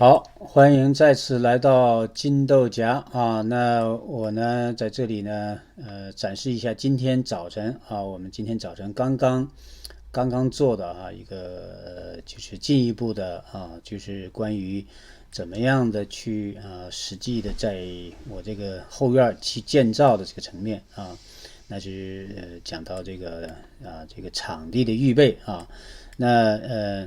好，欢迎再次来到金豆荚啊。那我呢，在这里呢，展示一下今天早晨啊，我们今天早晨刚刚做的一个就是进一步的就是关于怎么样的去实际的在我这个后院去建造的这个层面啊，那是讲到这个这个场地的预备啊。那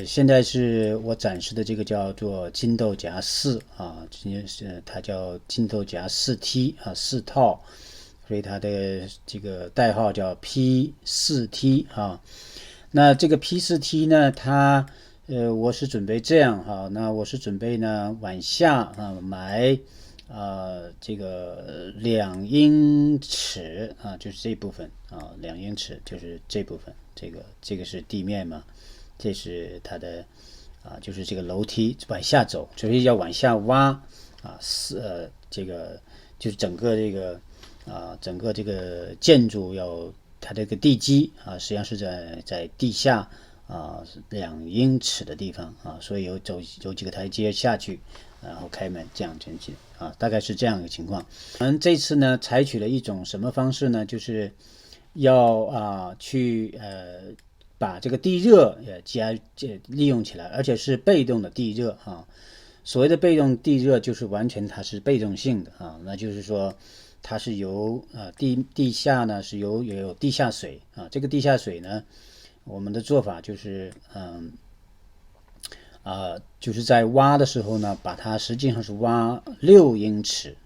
现在是我展示的这个叫做金豆荚4啊，它叫金豆荚4T 啊，4套，所以它的这个代号叫 P4T 啊。那这个 P4T 呢，它我是准备这样哈，那我是准备呢往下埋这个2英尺啊，就是这部分啊，2英尺就是这部分，这个是地面嘛，这是它的就是这个楼梯往下走，所以要往下挖这个就是整个这个整个这个建筑要它这个地基实际上是在地下2英尺的地方所以有几个台阶下去，然后开门这样进去大概是这样一个情况。我们这次呢采取了一种什么方式呢？就是要去把这个地热利用起来，而且是被动的地热所谓的被动地热就是完全它是被动性的那就是说它是由地下呢是有地下水这个地下水呢，我们的做法就是就是在挖的时候呢，把它实际上是挖6英尺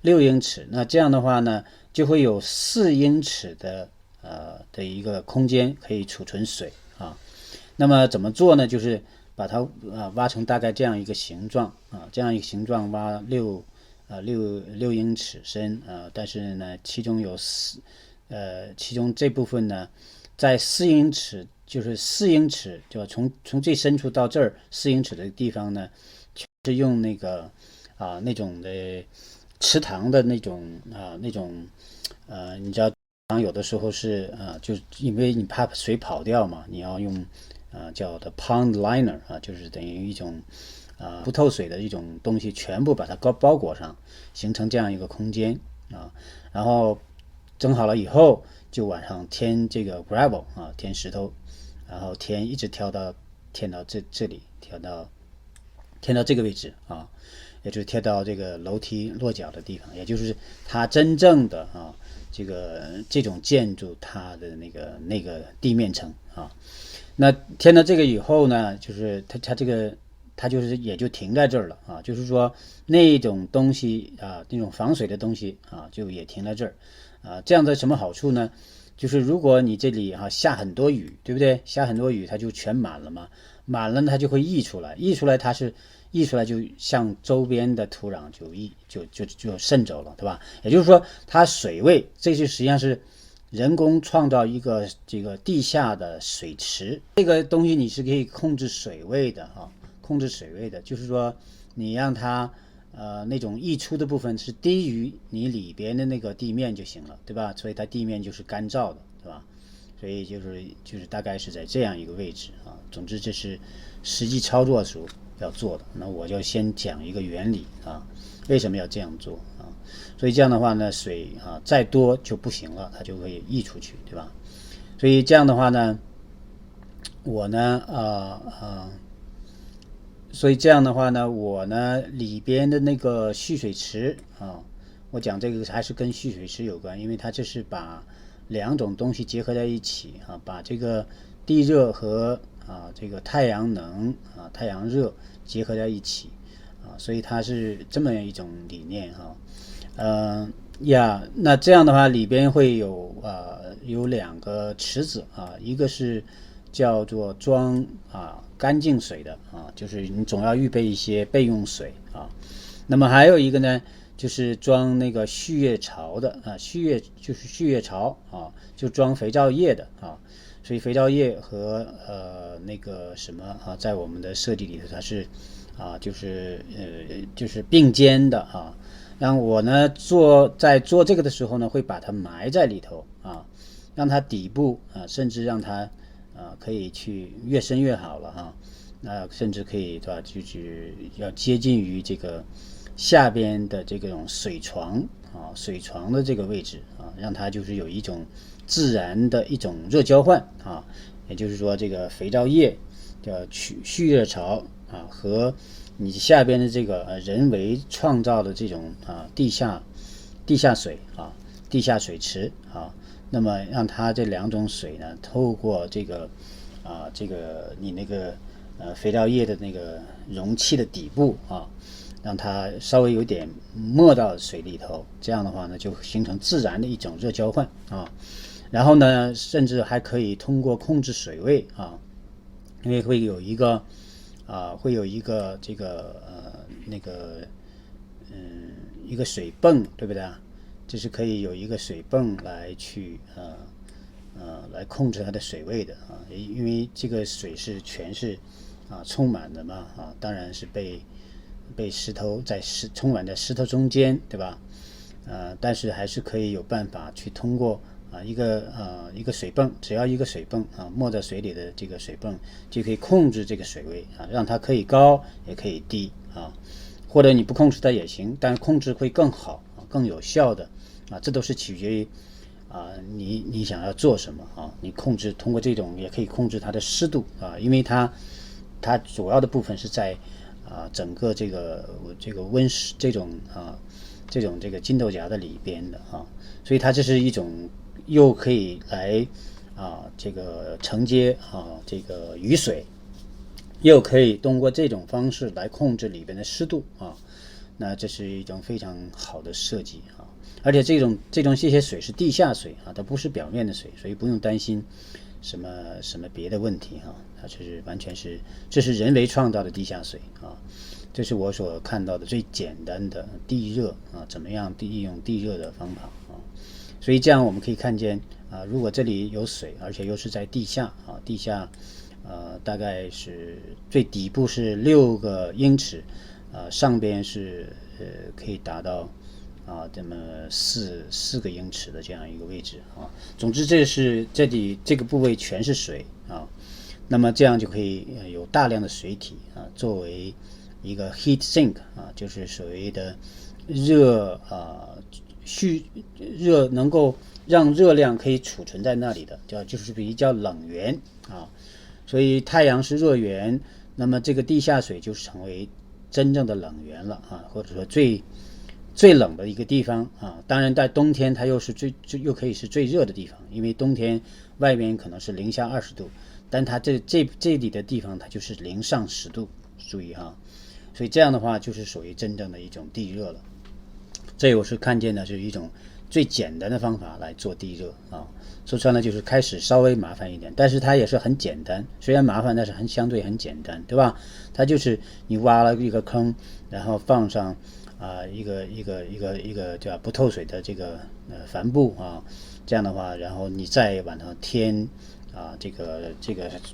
6英尺，那这样的话呢，就会有4英尺的一个空间可以储存水那么怎么做呢？就是把它挖成大概这样一个形状这样一个形状挖6英尺深但是呢，其中这部分呢，在4英尺，就是4英尺，就从最深处到这儿4英尺的地方呢，是用那个那种的池塘的那种你知道有的时候是就是因为你怕水跑掉嘛，你要用叫的 pond liner 就是等于一种不透水的一种东西，全部把它包裹上，形成这样一个空间然后整好了以后，就往上填这个 gravel 填石头，然后一直填到这里，填到这个位置也就是贴到这个楼梯落脚的地方，也就是它真正的这种建筑它的那个地面层那填到这个以后呢，就是它就是也就停在这儿了就是说那种东西那种防水的东西就也停在这儿这样的什么好处呢？就是如果你这里下很多雨，对不对？下很多雨它就全满了嘛，满了它就会溢出来，溢出来就向周边的土壤就渗走了，对吧？也就是说它水位，这就实际上是人工创造一个这个地下的水池，这个东西你是可以控制水位的控制水位的，就是说你让它那种溢出的部分是低于你里边的那个地面就行了，对吧？所以它地面就是干燥的，对吧？所以就是大概是在这样一个位置总之这是实际操作的时候要做的。那我就先讲一个原理为什么要这样做所以这样的话呢，水再多就不行了，它就可以溢出去，对吧？所以这样的话呢，我呢里边的那个蓄水池我讲这个还是跟蓄水池有关，因为它这是把两种东西结合在一起把这个地热和这个太阳能太阳热结合在一起所以它是这么一种理念那这样的话里边会有2个池子一个是叫做装干净水的就是你总要预备一些备用水那么还有一个呢，就是装那个蓄液槽的蓄液槽就装肥皂液的所以肥皂液和那个什么在我们的设计里头它是就是并肩的让我呢在做这个的时候呢，会把它埋在里头让它底部甚至让它可以去越深越好了那甚至可以对吧，就是要接近于这个下边的这种水床水床的这个位置让它就是有一种自然的一种热交换也就是说这个肥皂液叫蓄热槽和你下边的这个人为创造的这种地下水地下水池那么让它这两种水呢，透过这个你那个肥皂液的那个容器的底部让它稍微有点没到水里头，这样的话呢，就形成自然的一种热交换然后呢，甚至还可以通过控制水位因为会有一个这个一个水泵，对不对就是可以有一个水泵来去来控制它的水位的因为这个水是全是充满的嘛当然是被石头充满在石头中间，对吧但是还是可以有办法去通过一个水泵，只要一个水泵没在水里的这个水泵就可以控制这个水位让它可以高也可以低或者你不控制它也行，但控制会更好更有效的这都是取决于你想要做什么你通过这种也可以控制它的湿度因为它主要的部分是在整个这个温室这种这个金豆荚的里边的所以它这是一种又可以来这个承接这个雨水，又可以通过这种方式来控制里边的湿度那这是一种非常好的设计而且这些水是地下水它不是表面的水，所以不用担心什么别的问题它是完全是这是人为创造的地下水这是我所看到的最简单的地热怎么样利用地热的方法所以这样我们可以看见如果这里有水，而且又是在地下地下大概是最底部是6个英尺上边是可以达到这么4个英尺的这样一个位置总之这里这个部位全是水那么这样就可以有大量的水体作为一个 heat sink 就是所谓的热能够让热量可以储存在那里的就是比较冷源所以太阳是热源，那么这个地下水就成为真正的冷源了或者说最冷的一个地方当然在冬天它又可以是最热的地方，因为冬天外面可能是零下20度，但它这里的地方它就是零上10度，注意所以这样的话就是属于真正的一种地热了。这我是看见的是一种最简单的方法来做地热说穿了就是开始稍微麻烦一点，但是它也是很简单，虽然麻烦但是相对很简单，对吧？它就是你挖了一个坑，然后放上一个叫不透水的这个帆布这样的话，然后你再往上添这个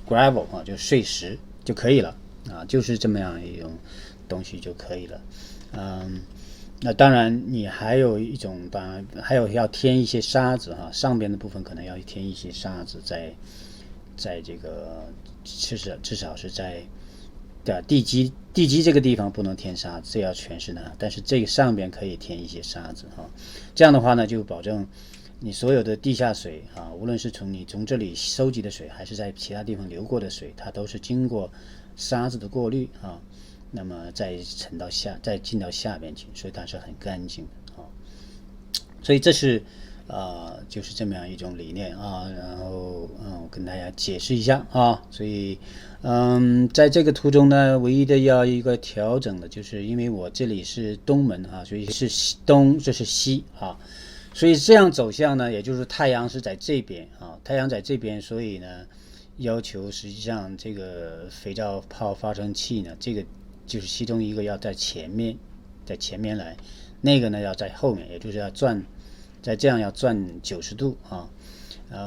gravel 就是碎石就可以了就是这么样一种东西就可以了那当然你还有一种当然还有要添一些沙子上边的部分可能要添一些沙子在这个至少是在地基这个地方不能添沙子，这要全是呢，但是这个上边可以添一些沙子这样的话呢就保证你所有的地下水无论是从这里收集的水还是在其他地方流过的水，它都是经过沙子的过滤那么再进到下边去，所以它是很干净的所以这是就是这么样一种理念然后我跟大家解释一下所以在这个途中呢，唯一的要一个调整的就是因为我这里是东门所以是东，这是西所以这样走向呢，也就是太阳是在这边太阳在这边，所以呢要求实际上这个肥皂泡发生器呢，这个就是其中一个要在前面来，那个呢要在后面，也就是要转这样要转90度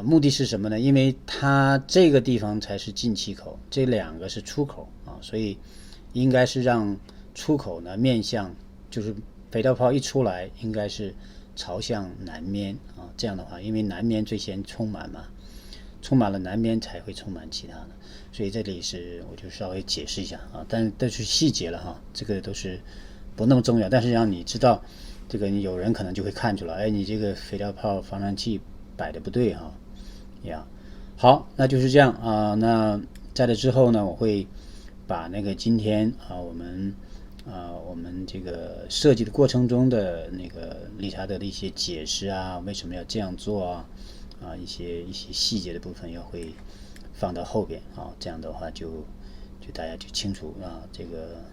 目的是什么呢？因为它这个地方才是进气口，这2个是出口所以应该是让出口呢面向，就是肥皂泡一出来应该是朝向南面这样的话，因为南面最先充满嘛，充满了南边才会充满其他的，所以这里是我就稍微解释一下啊，但都是细节了哈，这个都是不那么重要，但是让你知道，这个有人可能就会看出来，哎，你这个肥料泡防燃器摆的不对哈，呀，好，那就是这样啊，那在这之后呢，我会把那个今天啊我们这个设计的过程中的那个理查德的一些解释啊，为什么要这样做啊，一些细节的部分要会放到后边啊，这样的话就大家就清楚啊，这个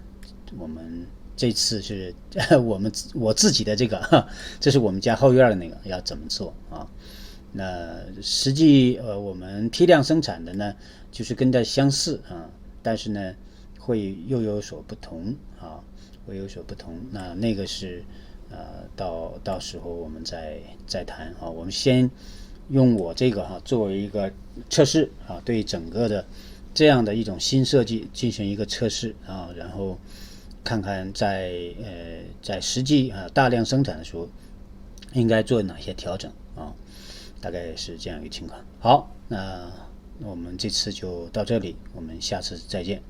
我们这次是我自己的这个，这是我们家后院的那个要怎么做啊？那实际我们批量生产的呢，就是跟它相似啊，但是呢会又有所不同啊，会有所不同。那个是到时候我们再谈啊。我们先用我这个作为一个测试啊，对整个的这样的一种新设计进行一个测试啊，然后看看在实际大量生产的时候应该做哪些调整啊，大概是这样一个情况。好，那我们这次就到这里，我们下次再见。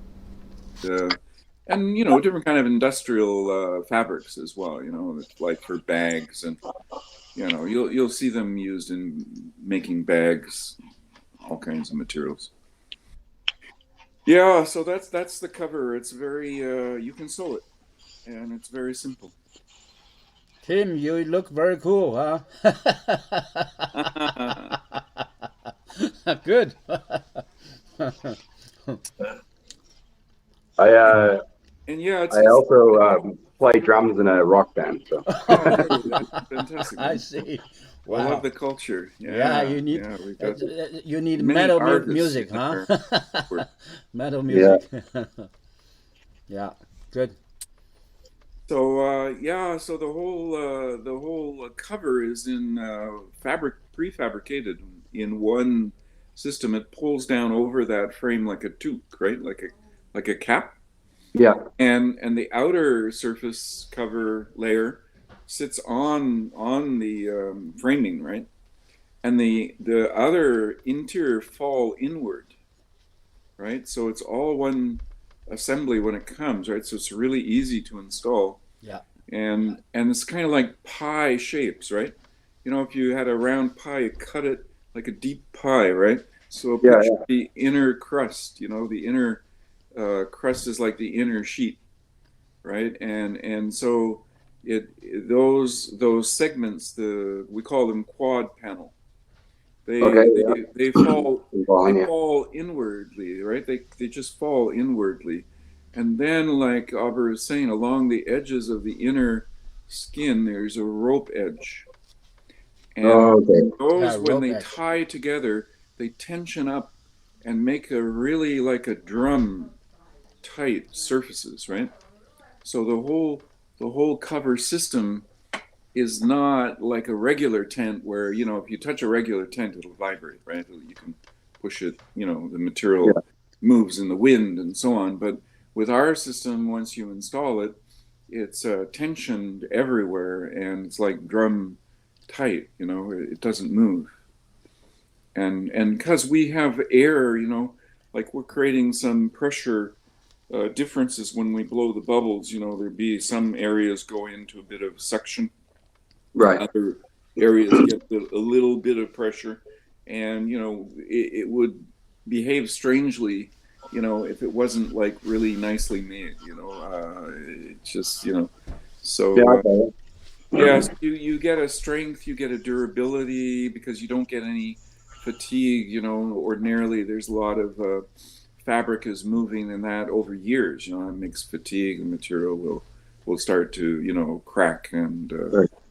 And different kind of industrial fabrics as well. Like for bags, and you'll see them used in making bags, all kinds of materials. Yeah, so that's the cover. It's very you can sew it, and it's very simple. Tim, you look very cool, huh? Good. And yeah, I also play drums in a rock band. So. That's fantastic. I see. Wow. I love the culture. Yeah, you need you need metal music, huh? Metal music. Yeah, good. So so the whole cover is in prefabricated in one system. It pulls down over that frame like a toque, right? Like a cap. Yeah. And the outer surface cover layer sits on the framing, right? And the other interior fall inward, right? So it's all one assembly when it comes, right? So it's really easy to install. Yeah. And it's kind of like pie shapes, right? If you had a round pie, you cut it like a deep pie, right? So picture the inner crust, the inner crust is like the inner sheet, right? And so those segments, we call them quad panel. They fall inwardly, right? They just fall inwardly, and then, like Aubrey was saying, along the edges of the inner skin, there's a rope edge, and those when they tie together, they tension up and make a really like a drum tight surfaces, right? So the whole cover system is not like a regular tent where, if you touch a regular tent, it'll vibrate, right? You can push it, the material moves in the wind and so on. But with our system, once you install it, it's tensioned everywhere, and it's like drum tight, it doesn't move. And because we have air, like we're creating some pressure differences when we blow the bubbles, there'd be some areas go into a bit of suction, right? Other areas get a little bit of pressure, and it would behave strangely, if it wasn't like really nicely made, it just so yes, you get a strength, you get a durability because you don't get any fatigue. Ordinarily there's a lot of fabric is moving in that over years, it makes fatigue, and material will start to crack and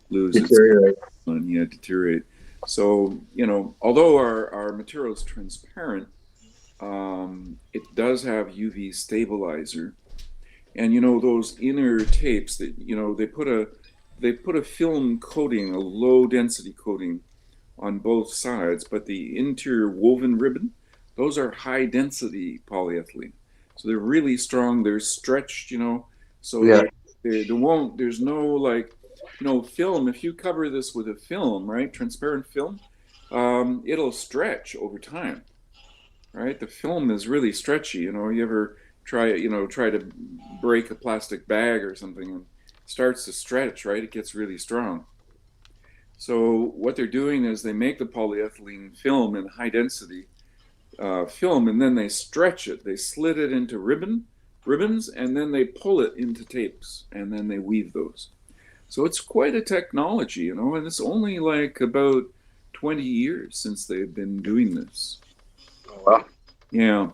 lose deteriorate. So although our material is transparent, it does have UV stabilizer, and those inner tapes that they put a film coating, a low density coating on both sides, but the interior woven ribbon, those are high density polyethylene, so they're really strong. They're stretched, so there's no film. If you cover this with a film, right, transparent film, it'll stretch over time, right? The film is really stretchy. You ever try to break a plastic bag or something, and it starts to stretch, right? It gets really strong. So what they're doing is they make the polyethylene film in high density film, and then they stretch it. They slit it into ribbons, and then they pull it into tapes, and then they weave those. So it's quite a technology, and it's only like about 20 years since they've been doing this. Oh, wow. Yeah.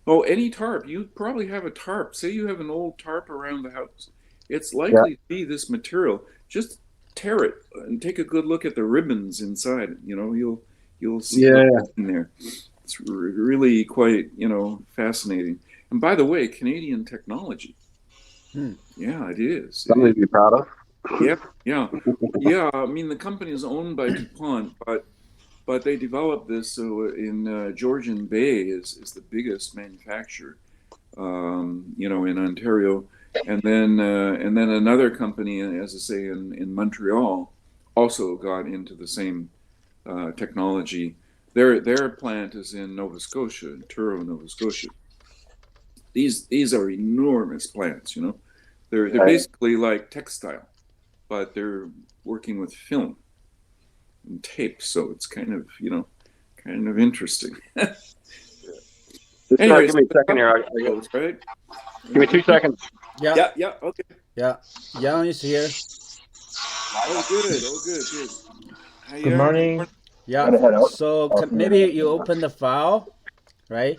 Oh, any tarp. You probably have a tarp. Say you have an old tarp around the house. It's likely to be this material. Just tear it and take a good look at the ribbons inside. You'll see what's in there. It's really quite, fascinating. And by the way, Canadian technology. Yeah, it is. Something to be proud of. Yeah. I mean, the company is owned by DuPont, but they developed this in Georgian Bay is the biggest manufacturer, in Ontario, and then another company, as I say, in Montreal, also got into the same technology. Their plant is in Nova Scotia, in Truro, Nova Scotia. These are enormous plants, They're basically like textile, but they're working with film and tape, so it's kind of interesting. Anyway, give me a second here. Right? Give me 2 seconds. Yeah. Okay. Yeah. Yang is here. Oh, good. Good morning. Yeah. So maybe you open the file, right?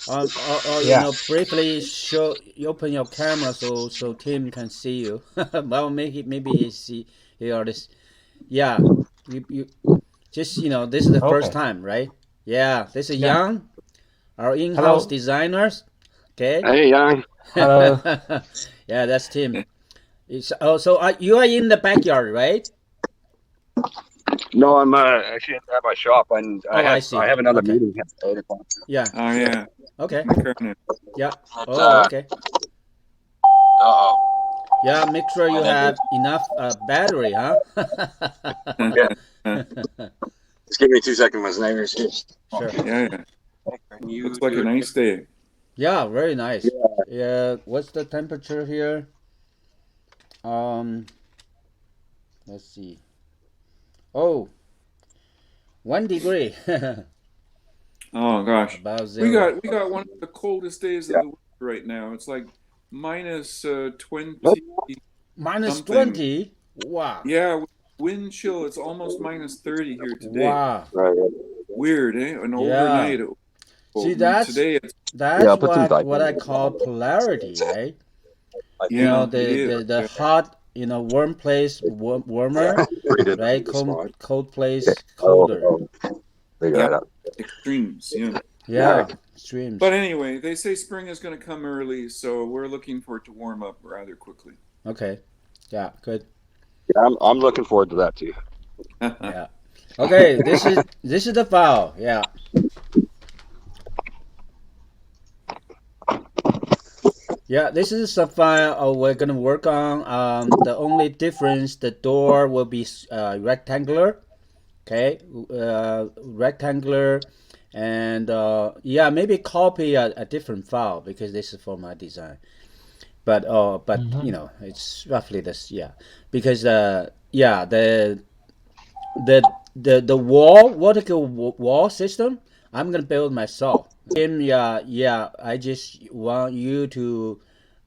Or briefly show. You open your camera so Tim can see you. Well, maybe he see all this. Yeah. You just this is the first time, right? Yeah. This is Yang, our in-house designers. Okay. Hey, Yang. Hello. Yeah, that's Tim. So you are in the backyard, right? No, I'm actually at my shop, and I see. I have another meeting at 8 o'clock. Yeah. Oh, yeah. Okay. McKernan. Yeah. Oh, okay. Uh-oh. Yeah, make sure you have enough battery, huh? Just give me 2 seconds, my neighbor's here. Sure. Yeah. Looks like a nice day. Yeah, very nice. Yeah. What's the temperature here? Let's see. Oh, 1 degree. Oh gosh. About zero. We got one of the coldest days of the winter right now. It's like minus 20. Minus something. 20? Wow. Yeah, wind chill. It's almost minus 30 here today. Wow. Right. Weird, eh? An overnight. See, that's what I call polarity, right? Yeah, the hot, warm place warmer, right? Cold place colder. Extremes, Yeah, extremes. But anyway, they say spring is going to come early, so we're looking for it to warm up rather quickly. Okay. Yeah, good. Yeah, I'm looking forward to that too. Yeah. Okay, this is the file. Yeah. Yeah, this is a file we're gonna work on. The only difference, the door will be rectangular. Okay, rectangular, and maybe copy a different file because this is for my design. But it's roughly this. Yeah, because the wall vertical wall system I'm gonna build myself. I just want you to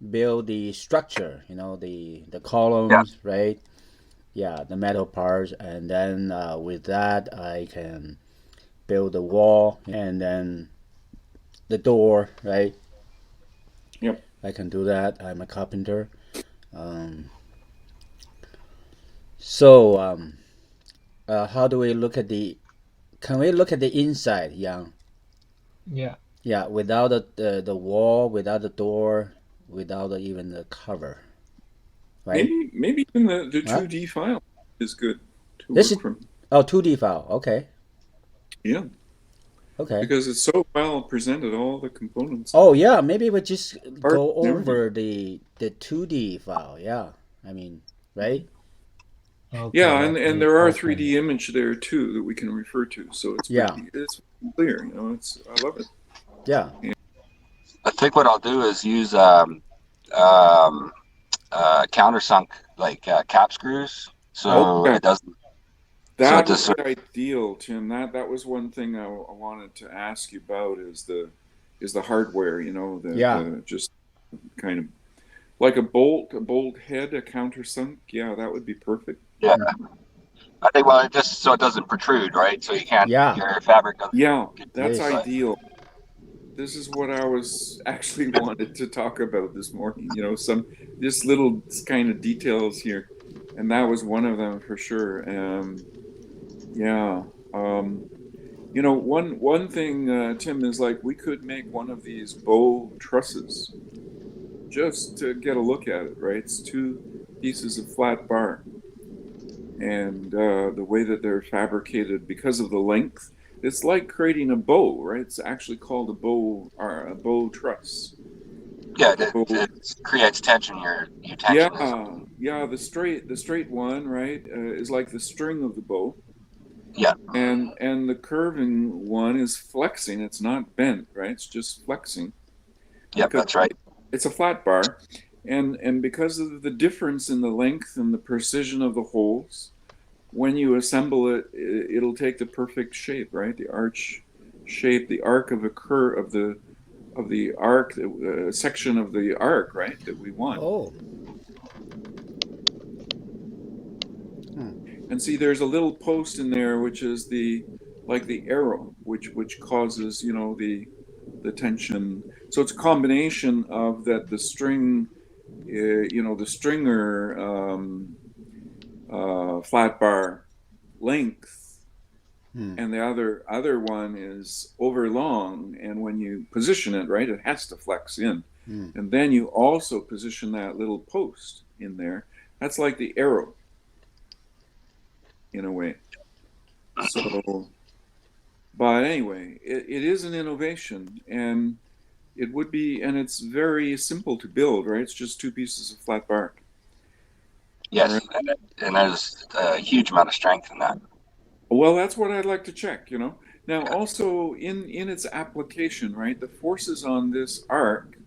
build the structure, the columns, right? Yeah, the metal parts, and then with that I can build the wall and then the door, right? Yep. I can do that. I'm a carpenter. How do we look at can we look at the inside, Yang? Yeah. Yeah, without the wall, without the door, without even the cover, right? Maybe even the 2D file is good to This work is from. 2D file. Okay. Yeah. Okay. Because it's so well presented, all the components. Oh yeah, maybe we just go Everything. over the 2D file. Yeah, I mean, right? Okay, Yeah, and that's and there are important. 3D image there too that we can refer to, so it's Yeah. it's clear. I love it. Yeah. I think what I'll do is use countersunk cap screws, so Okay. it doesn't. That just would be ideal, Tim. That was one thing I wanted to ask you about is the hardware. Just kind of like a bolt head, a countersunk. Yeah, that would be perfect. Yeah, I think it just so it doesn't protrude, right? So you can't. Yeah. Your fabric doesn't. Yeah, that's Yes. ideal. This is what I was actually wanted to talk about this morning. Just little kind of details here, and that was one of them for sure. One thing, Tim, is like we could make one of these bow trusses just to get a look at it, right? It's 2 pieces of flat bar, and the way that they're fabricated because of the length, it's like creating a bow, right? It's actually called a bow truss. Yeah, it creates tension. Your tension. Yeah. The straight one, right, is like the string of the bow. Yeah. And the curving one is flexing. It's not bent, right? It's just flexing. Yeah, that's right. It's a flat bar, and because of the difference in the length and the precision of the holes, when you assemble it, it'll take the perfect shape, right? The arch shape, the arc of a curve of the arc, section of the arc, right, that we want. Oh. And see, there's a little post in there, which is the arrow, which causes, the tension. So it's a combination of that, the string, the stringer, flat bar length, and the other one is overlong, and when you position it, right, it has to flex in. And then you also position that little post in there. That's like the arrow, in a way. So, but anyway, it is an innovation, and it's very simple to build, right? It's just 2 pieces of flat bar. Yes, right. And there's a huge amount of strength in that. Well, that's what I'd like to check, Now, also in its application, right, the forces on this arc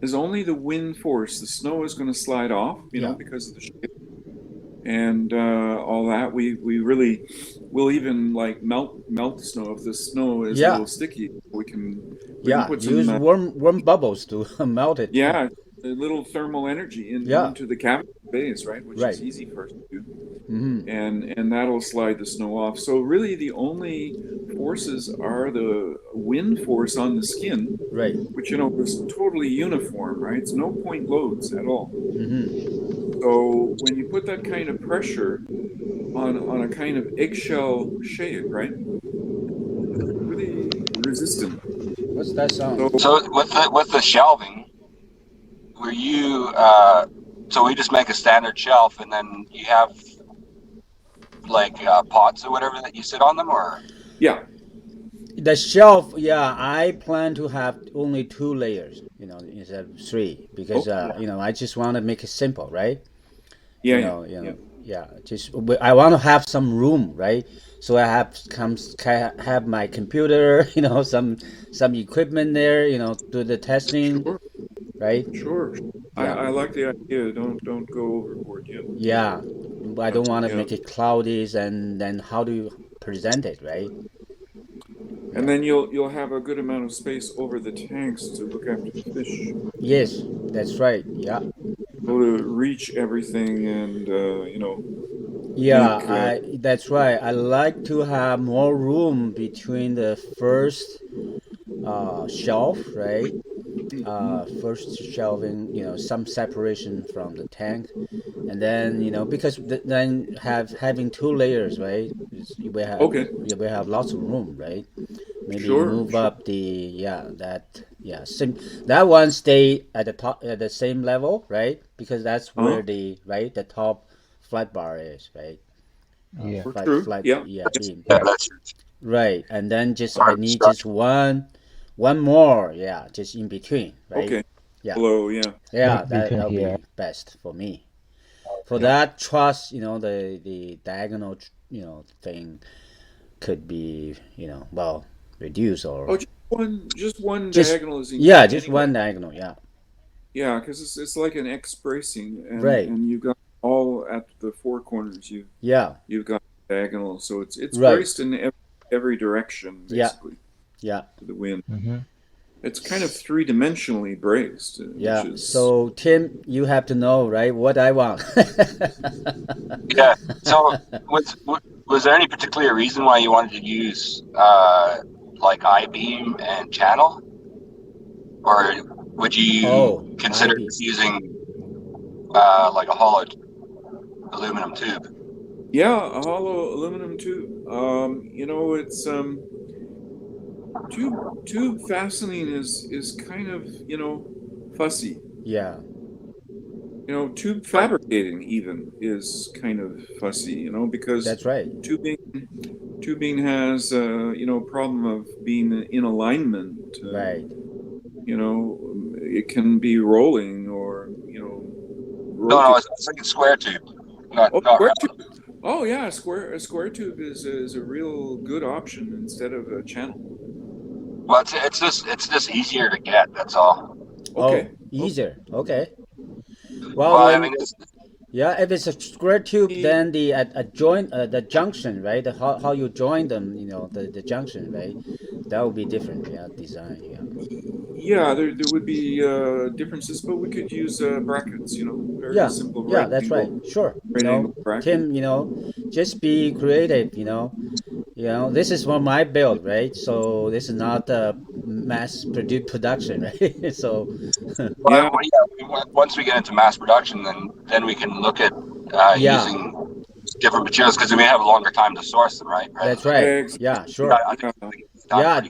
is only the wind force. The snow is going to slide off, because of the shape. And all that, we really will even melt the snow if the snow is a little sticky. We can put some use warm bubbles to melt it. Yeah, a little thermal energy into the cavity base, right? Which is easy for us to do. And that'll slide the snow off. So really, the only forces are the wind force on the skin, right? Which is totally uniform, right? It's no point loads at all. So when you put that kind of pressure on a kind of eggshell shape, right? Really resistant. What's that sound? So with the shelving, were you so we just make a standard shelf, and then you have pots or whatever that you sit on them, or? Yeah. The shelf, I plan to have only 2 layers, instead of 3, because I just want to make it simple, right? Just I want to have some room, right? So I have my computer, some equipment there, do the testing, Sure. right? Sure. I like the idea. Don't go overboard yet. Yeah, I don't want to make it cloudy, and then how do you present it, right? And then you'll have a good amount of space over the tanks to look after the fish. Yes, that's right. Yeah. To reach everything, and that's right. I like to have more room between the first shelf, right? First shelving, some separation from the tank, and then because then having 2 layers, right? We have lots of room, right? Maybe move up that one stay at the top at the same level, right? Because that's where the top flat bar is, right? Flat beam. That's Right, and then I need just one more, just in between, right? Okay. Yeah. Below, that'll be best for me. For that truss, the diagonal, thing could be, well, reduced or just one just, diagonal is yeah, just one diagonal, yeah. Yeah, because it's like an X bracing, and, right. and you've got all at the four corners. You've got diagonal, so it's right. braced in every direction basically. Yeah. To the wind. Mm-hmm. It's kind of three-dimensionally braced. Yeah. Which is... So Tim, you have to know, right, what I want. Yeah. So was there any particular reason why you wanted to use like I-beam and channel, or would you consider using like a hollow aluminum tube? Yeah, a hollow aluminum tube. It's tube fastening is kind of fussy. Yeah. Tube fabricating even is kind of fussy. Because that's right. Tubing has problem of being in alignment. Right. It can be rolling or No, I was thinking square tube. Square tube. Oh yeah, a square tube is a real good option instead of a channel. Well, it's just easier to get. That's all. Okay. Easier. Okay. Well, I mean, yeah, if it's a square tube, then the the junction, right? How you join them, the junction, right? That would be different, design, Yeah, there would be differences, but we could use brackets, very simple. Yeah, that's right. Sure. Tim, just be creative, this is for my build, right? So this is not mass production, right? So once we get into mass production, then we can look at using different materials, because we may have a longer time to source them, right? That's right. Yeah, sure.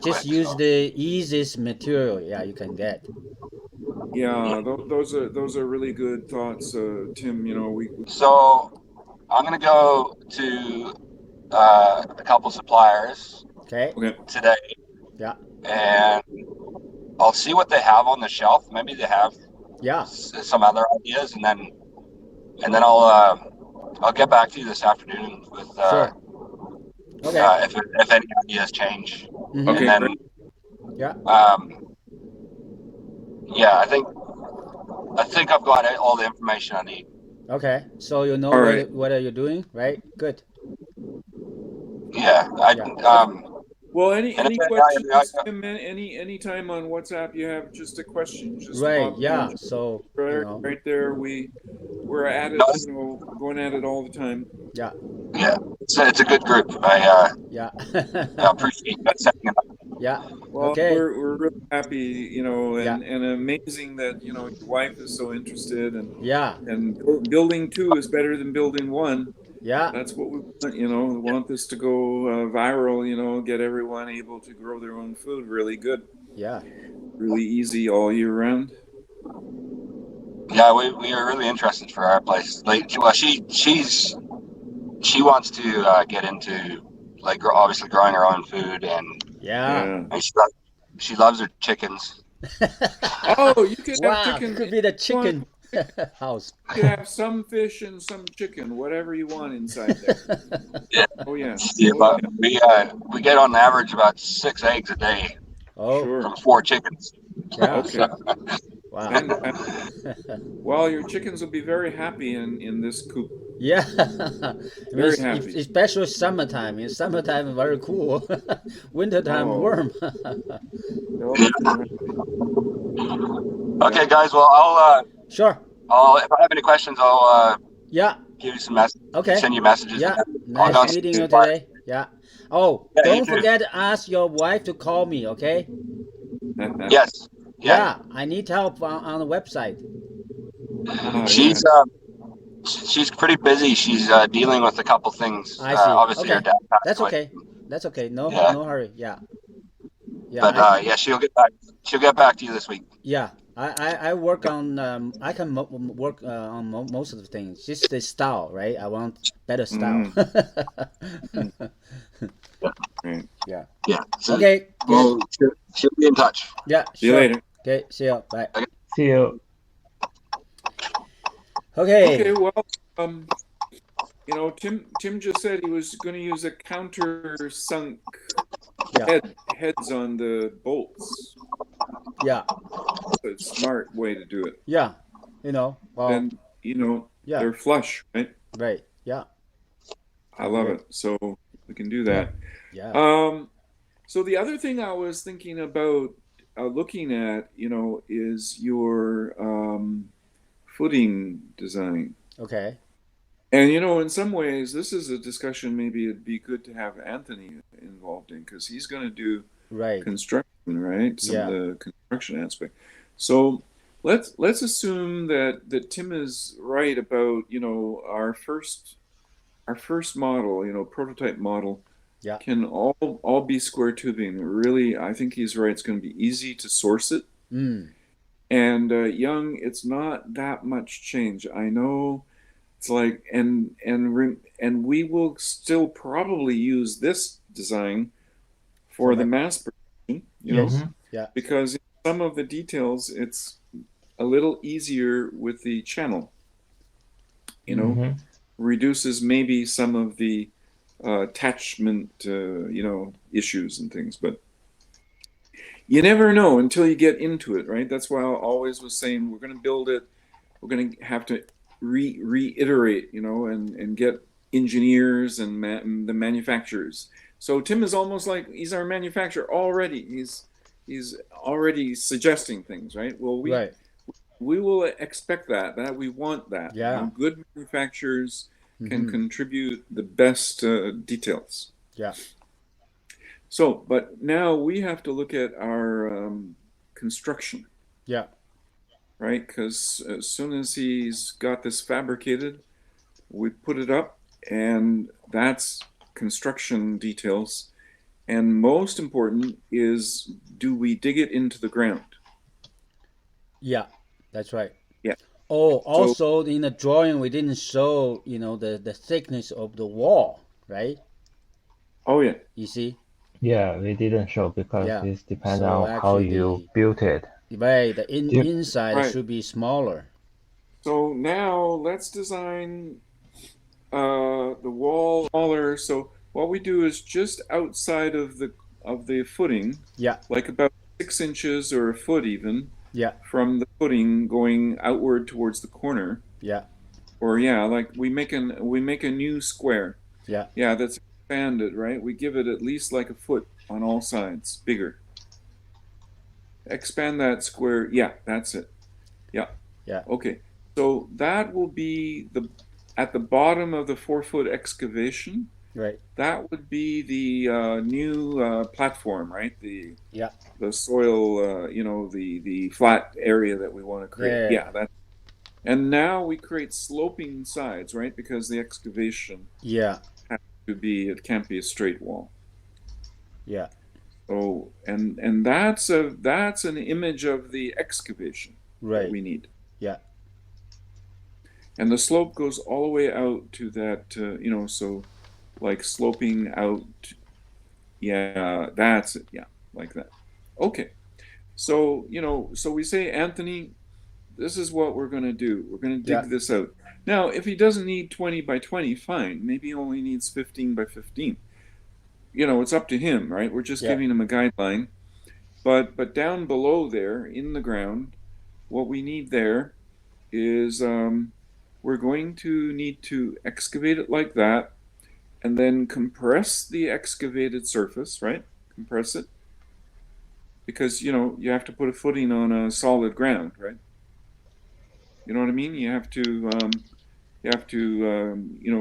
Just use the easiest material you can get. Yeah, those are really good thoughts, Tim. So I'm gonna go to a couple suppliers today. Yeah. And I'll see what they have on the shelf. Maybe they have some other ideas, and then I'll get back to you this afternoon with if any ideas change. Mm-hmm. Okay. And then, I think I've got all the information I need. Okay, so you know what are you doing, right? Good. Yeah. Well, any questions, Tim? Any time on WhatsApp you have just a question, just So right there, we're at it, going at it all the time. Yeah. It's a good group. I appreciate that setting it up. Yeah. Well, okay. we're really happy, and amazing that your wife is so interested, and building two is better than building one. Yeah, that's what we want. We want this to go viral. Get everyone able to grow their own food really good. Yeah, really easy all year round. Yeah, we are really interested for our place. Like, well, she wants to get into obviously growing her own food, and and she loves her chickens. Oh, you could have chicken. Could be the chicken house. You could have some fish and some chicken, whatever you want inside there. Yeah. Oh yeah. But we get on average about 6 eggs a day. Oh, from 4 chickens. Yeah. Okay. Wow. Well, your chickens will be very happy in this coop. Yeah. Very happy. Especially summertime. In summertime, very cool. Wintertime, warm. Okay, guys. Well, I'll sure. If I have any questions, I'll give you some messages. Okay. Send you messages. Yeah. Nice meeting you today. Yeah. Oh, don't forget to ask your wife to call me. Okay. Yes. Yeah, I need help on the website. She's pretty busy. She's dealing with a couple things. I see. Obviously, her dad passed That's away. okay. That's okay. No hurry. Yeah. But she'll get back. She'll get back to you this week. Yeah, I work on. I can work on most of the things. Just the style, right? I want better style. Yeah. So, okay. Well, she'll be in touch. Yeah. See you later. Okay. See you. Bye. See you. Okay. Okay. Well, Tim just said he was going to use a countersunk Yeah. heads on the bolts. Yeah. It's a smart way to do it. Yeah. Well, Then, yeah. they're flush, right? Right. Yeah. I love it. So we can do that. Yeah. So the other thing I was thinking about looking at, is your footing design. Okay. And, in some ways, this is a discussion maybe it'd be good to have Anthony involved in, because he's going to do Right. construction, right? Some Yeah. of the construction aspect. So let's assume that Tim is right about, our first model, prototype model. Yeah. Can all be square tubing. Really, I think he's right. It's going to be easy to source it. And Young, it's not that much change. I know it's like, and we will still probably use this design for the mass production, Yeah. because in some of the details, it's a little easier with the channel, reduces maybe some of the attachment, issues and things, but you never know until you get into it, right? That's why I always was saying we're going to build it. We're going to have to reiterate, and get engineers and the manufacturers. So Tim is almost like he's our manufacturer already. He's already suggesting things, right? Well, we will expect that we want that. Yeah. Good manufacturers can contribute the best details. Yeah. So, but now we have to look at our construction. Yeah. Right? Because as soon as he's got this fabricated, we put it up, and that's construction details. And most important is, do we dig it into the ground? Yeah. That's right. Yeah. Oh, also in the drawing, we didn't show, the thickness of the wall, right? Oh, yeah. You see? Yeah, we didn't show because it depends So on how you actually, built it. Right. The inside Right. should be smaller. So now let's design the wall smaller. So what we do is just outside of the footing, Yeah. like about 6 inches or a foot even, Yeah. from the footing going outward towards the corner. Yeah. Or like we make a new square. Yeah. Yeah, that's expanded, right? We give it at least like a foot on all sides, bigger. Expand that square. Yeah, that's it. Yeah. Yeah. Okay. So that will be at the bottom of the 4-foot excavation. Right. That would be the new platform, right? The soil, the flat area that we want to create. Yeah. That. And now we create sloping sides, right? Because the excavation has to be, it can't be a straight wall. Yeah. So and that's an image of the excavation that we need. Yeah. And the slope goes all the way out to that, so like sloping out. Yeah, that's it. Yeah, like that. Okay. So, so we say, Anthony, this is what we're going to do. We're going to dig this out. Now, if he doesn't need 20 by 20, fine. Maybe he only needs 15 by 15. It's up to him, right? We're just giving him a guideline. But down below there in the ground, what we need there is we're going to need to excavate it like that, and then compress the excavated surface, right? Compress it. Because, you have to put a footing on a solid ground, right? You know what I mean? You have to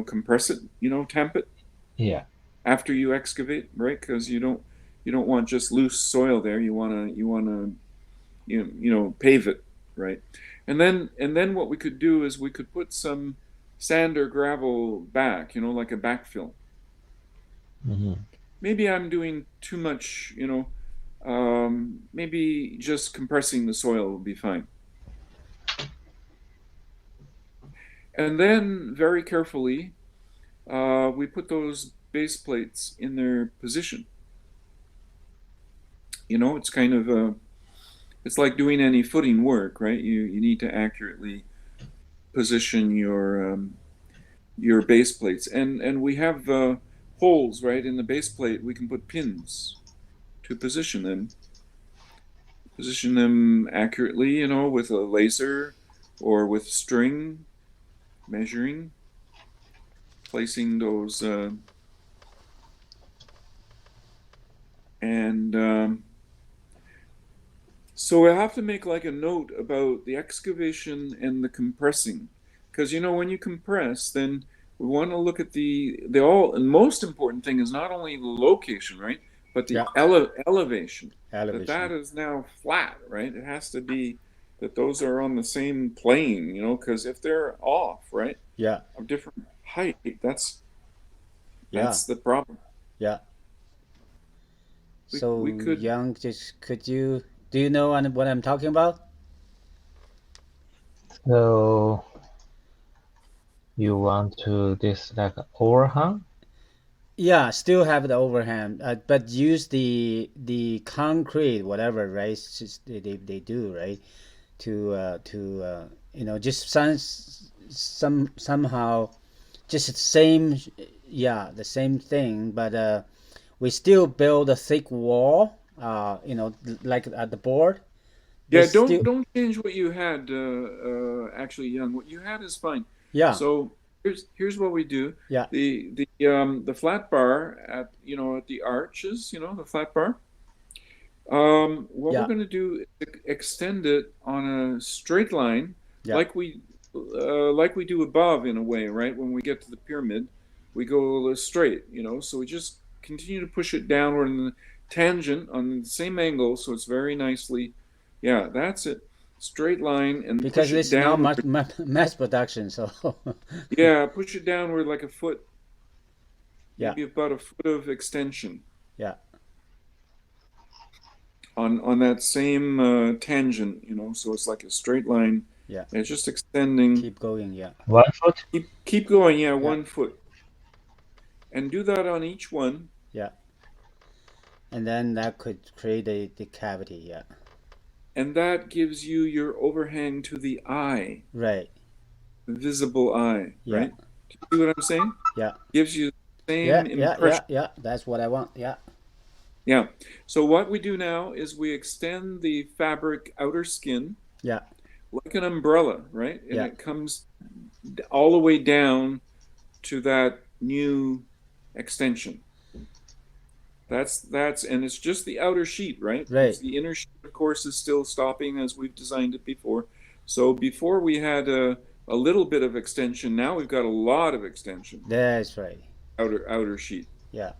compress it, tamp it. Yeah. After you excavate, right? Because you don't want just loose soil there. You want to pave it, right? And then what we could do is we could put some sand or gravel back, like a backfill. Mm-hmm. Maybe I'm doing too much, maybe just compressing the soil will be fine. And then very carefully, we put those base plates in their position. It's kind of it's like doing any footing work, right? You need to accurately position your your base plates, and we have holes right in the base plate. We can put pins to position them accurately, you know, with a laser or with string measuring, placing those so I have to make like a note about the excavation and the compressing, because you know when you compress, then we want to look at the most important thing is not only the location, right, but the elevation. That is now flat, right? It has to be that those are on the same plane, you know, because if they're off, right, of different height, that's the problem. Yeah. So we could, Young, do you know what I'm talking about? So you want to this like overhang? Yeah, still have the overhang, but use the concrete, whatever, right? They do, right? To you know, just somehow just the same thing, but we still build a thick wall, you know, like at the board. Yeah, don't change what you had, actually, Young. What you had is fine. Yeah. So here's what we do. Yeah. The flat bar at the arches, you know, the flat bar. What we're going to do is extend it on a straight line, like we do above in a way, right? When we get to the pyramid, we go straight, you know. So we just continue to push it downward in the tangent on the same angle, so it's very nicely. Yeah, that's it. Straight line and because push it's it down. not much mass production, so yeah, push it downward like a foot. Yeah. Maybe about a foot of extension. Yeah. On that same tangent, you know, so it's like a straight line. Yeah. And it's just extending. Keep going, yeah. 1 foot? Keep going, yeah, 1 foot. And do that on each one. Yeah. And then that could create the cavity, yeah. And that gives you your overhang to the eye. Right. The visible eye, Yeah. right? Do you see what I'm saying? Yeah. Gives you the same impression. Yeah. That's what I want, yeah. Yeah. So what we do now is we extend the fabric outer skin. Yeah. Like an umbrella, right? And Yeah. it comes all the way down to that new extension. That's and it's just the outer sheet, right? Right. It's the inner sheet, of course, is still stopping as we've designed it before. So before we had a little bit of extension, now we've got a lot of extension. That's right. Outer sheet. Yeah.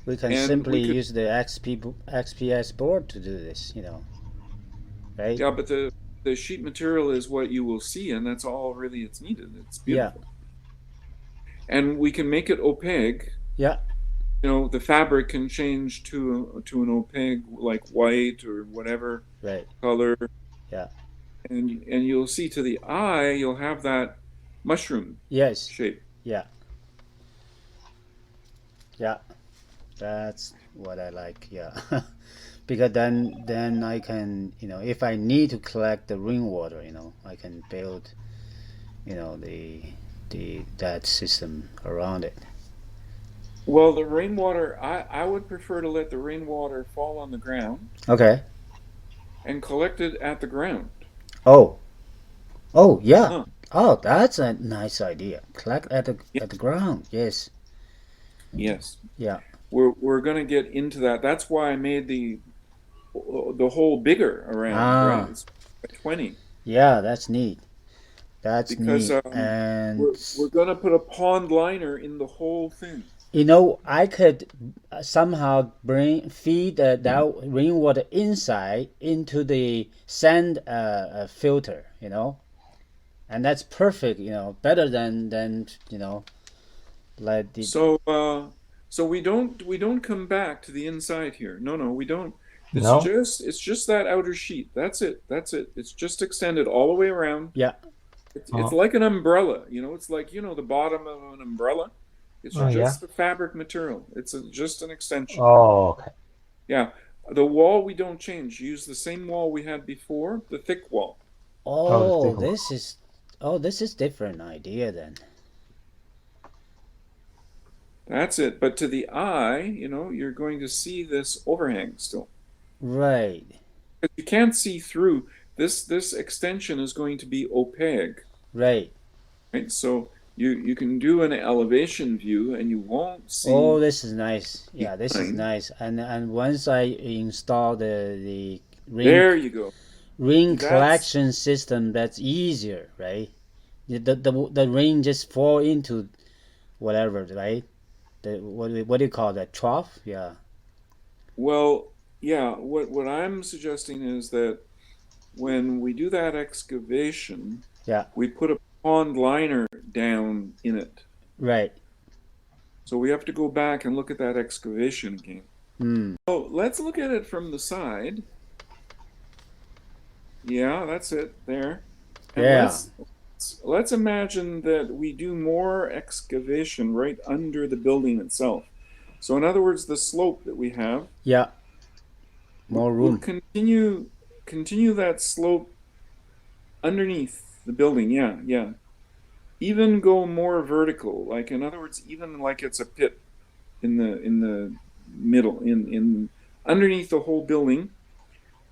We can simply use the XPS board to do this, you know. Right? Yeah, but the sheet material is what you will see, and that's all really it's needed. It's beautiful. Yeah. And we can make it opaque. Yeah. You know, the fabric can change to an opaque, like white or whatever color. Yeah. And you'll see to the eye, you'll have that mushroom shape. Yeah. Yeah. That's what I like, yeah. Because then I can, you know, if I need to collect the rainwater, you know, I can build, you know, that system around it. Well, the rainwater, I would prefer to let the rainwater fall on the ground. Okay. And collect it at the ground. Oh, yeah. Huh. Oh, that's a nice idea. Collect at the ground. Yes. Yes. Yeah. We're going to get into that. That's why I made the hole bigger around. Right? It's 20. Yeah, that's neat. That's because, neat. And we're going to put a pond liner in the whole thing. You know, I could somehow feed that rainwater inside into the sand filter, you know, and that's perfect, you know, better than you know, like the. So we don't come back to the inside here. No, we don't. It's just that outer sheet. That's it. It's just extended all the way around. Yeah. It's like an umbrella, you know. It's like, you know, the bottom of an umbrella. It's just the fabric material. It's just an extension. Oh, okay. Yeah. The wall we don't change. Use the same wall we had before, the thick wall. Oh, this is Oh, this is different idea then. That's it. But to the eye, you're going to see this overhang still. Right. But you can't see through. This extension is going to be opaque. Right. Right. So you can do an elevation view and you won't see. Oh, this is nice. Yeah, this is nice. And once I install the ring, there you go. Ring collection system, that's easier, right? The ring just fall into whatever, right? What do you call that? Trough? Yeah. Well, yeah. What I'm suggesting is that when we do that excavation, yeah, we put a pond liner down in it. Right. So we have to go back and look at that excavation again. So let's look at it from the side. Yeah, that's it there. And yeah. Let's imagine that we do more excavation right under the building itself. So in other words, the slope that we have. Yeah. More room. We'll continue that slope underneath the building. Yeah, yeah. Even go more vertical. Like in other words, even like it's a pit in the middle, in underneath the whole building.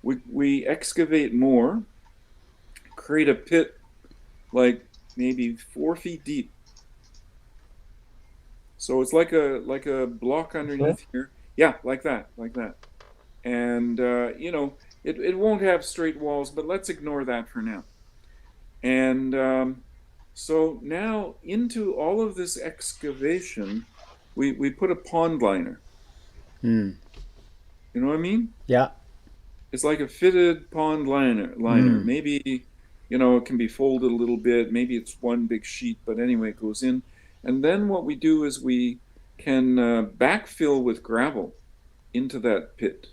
We excavate more, create a pit like maybe 4 feet deep. So it's like a block underneath here. Yeah, like that. And it won't have straight walls, but let's ignore that for now. And so now into all of this excavation, we put a pond liner. You know what I mean? Yeah. It's like a fitted pond liner. Maybe, it can be folded a little bit. Maybe it's one big sheet, but anyway, it goes in. And then what we do is we can backfill with gravel into that pit.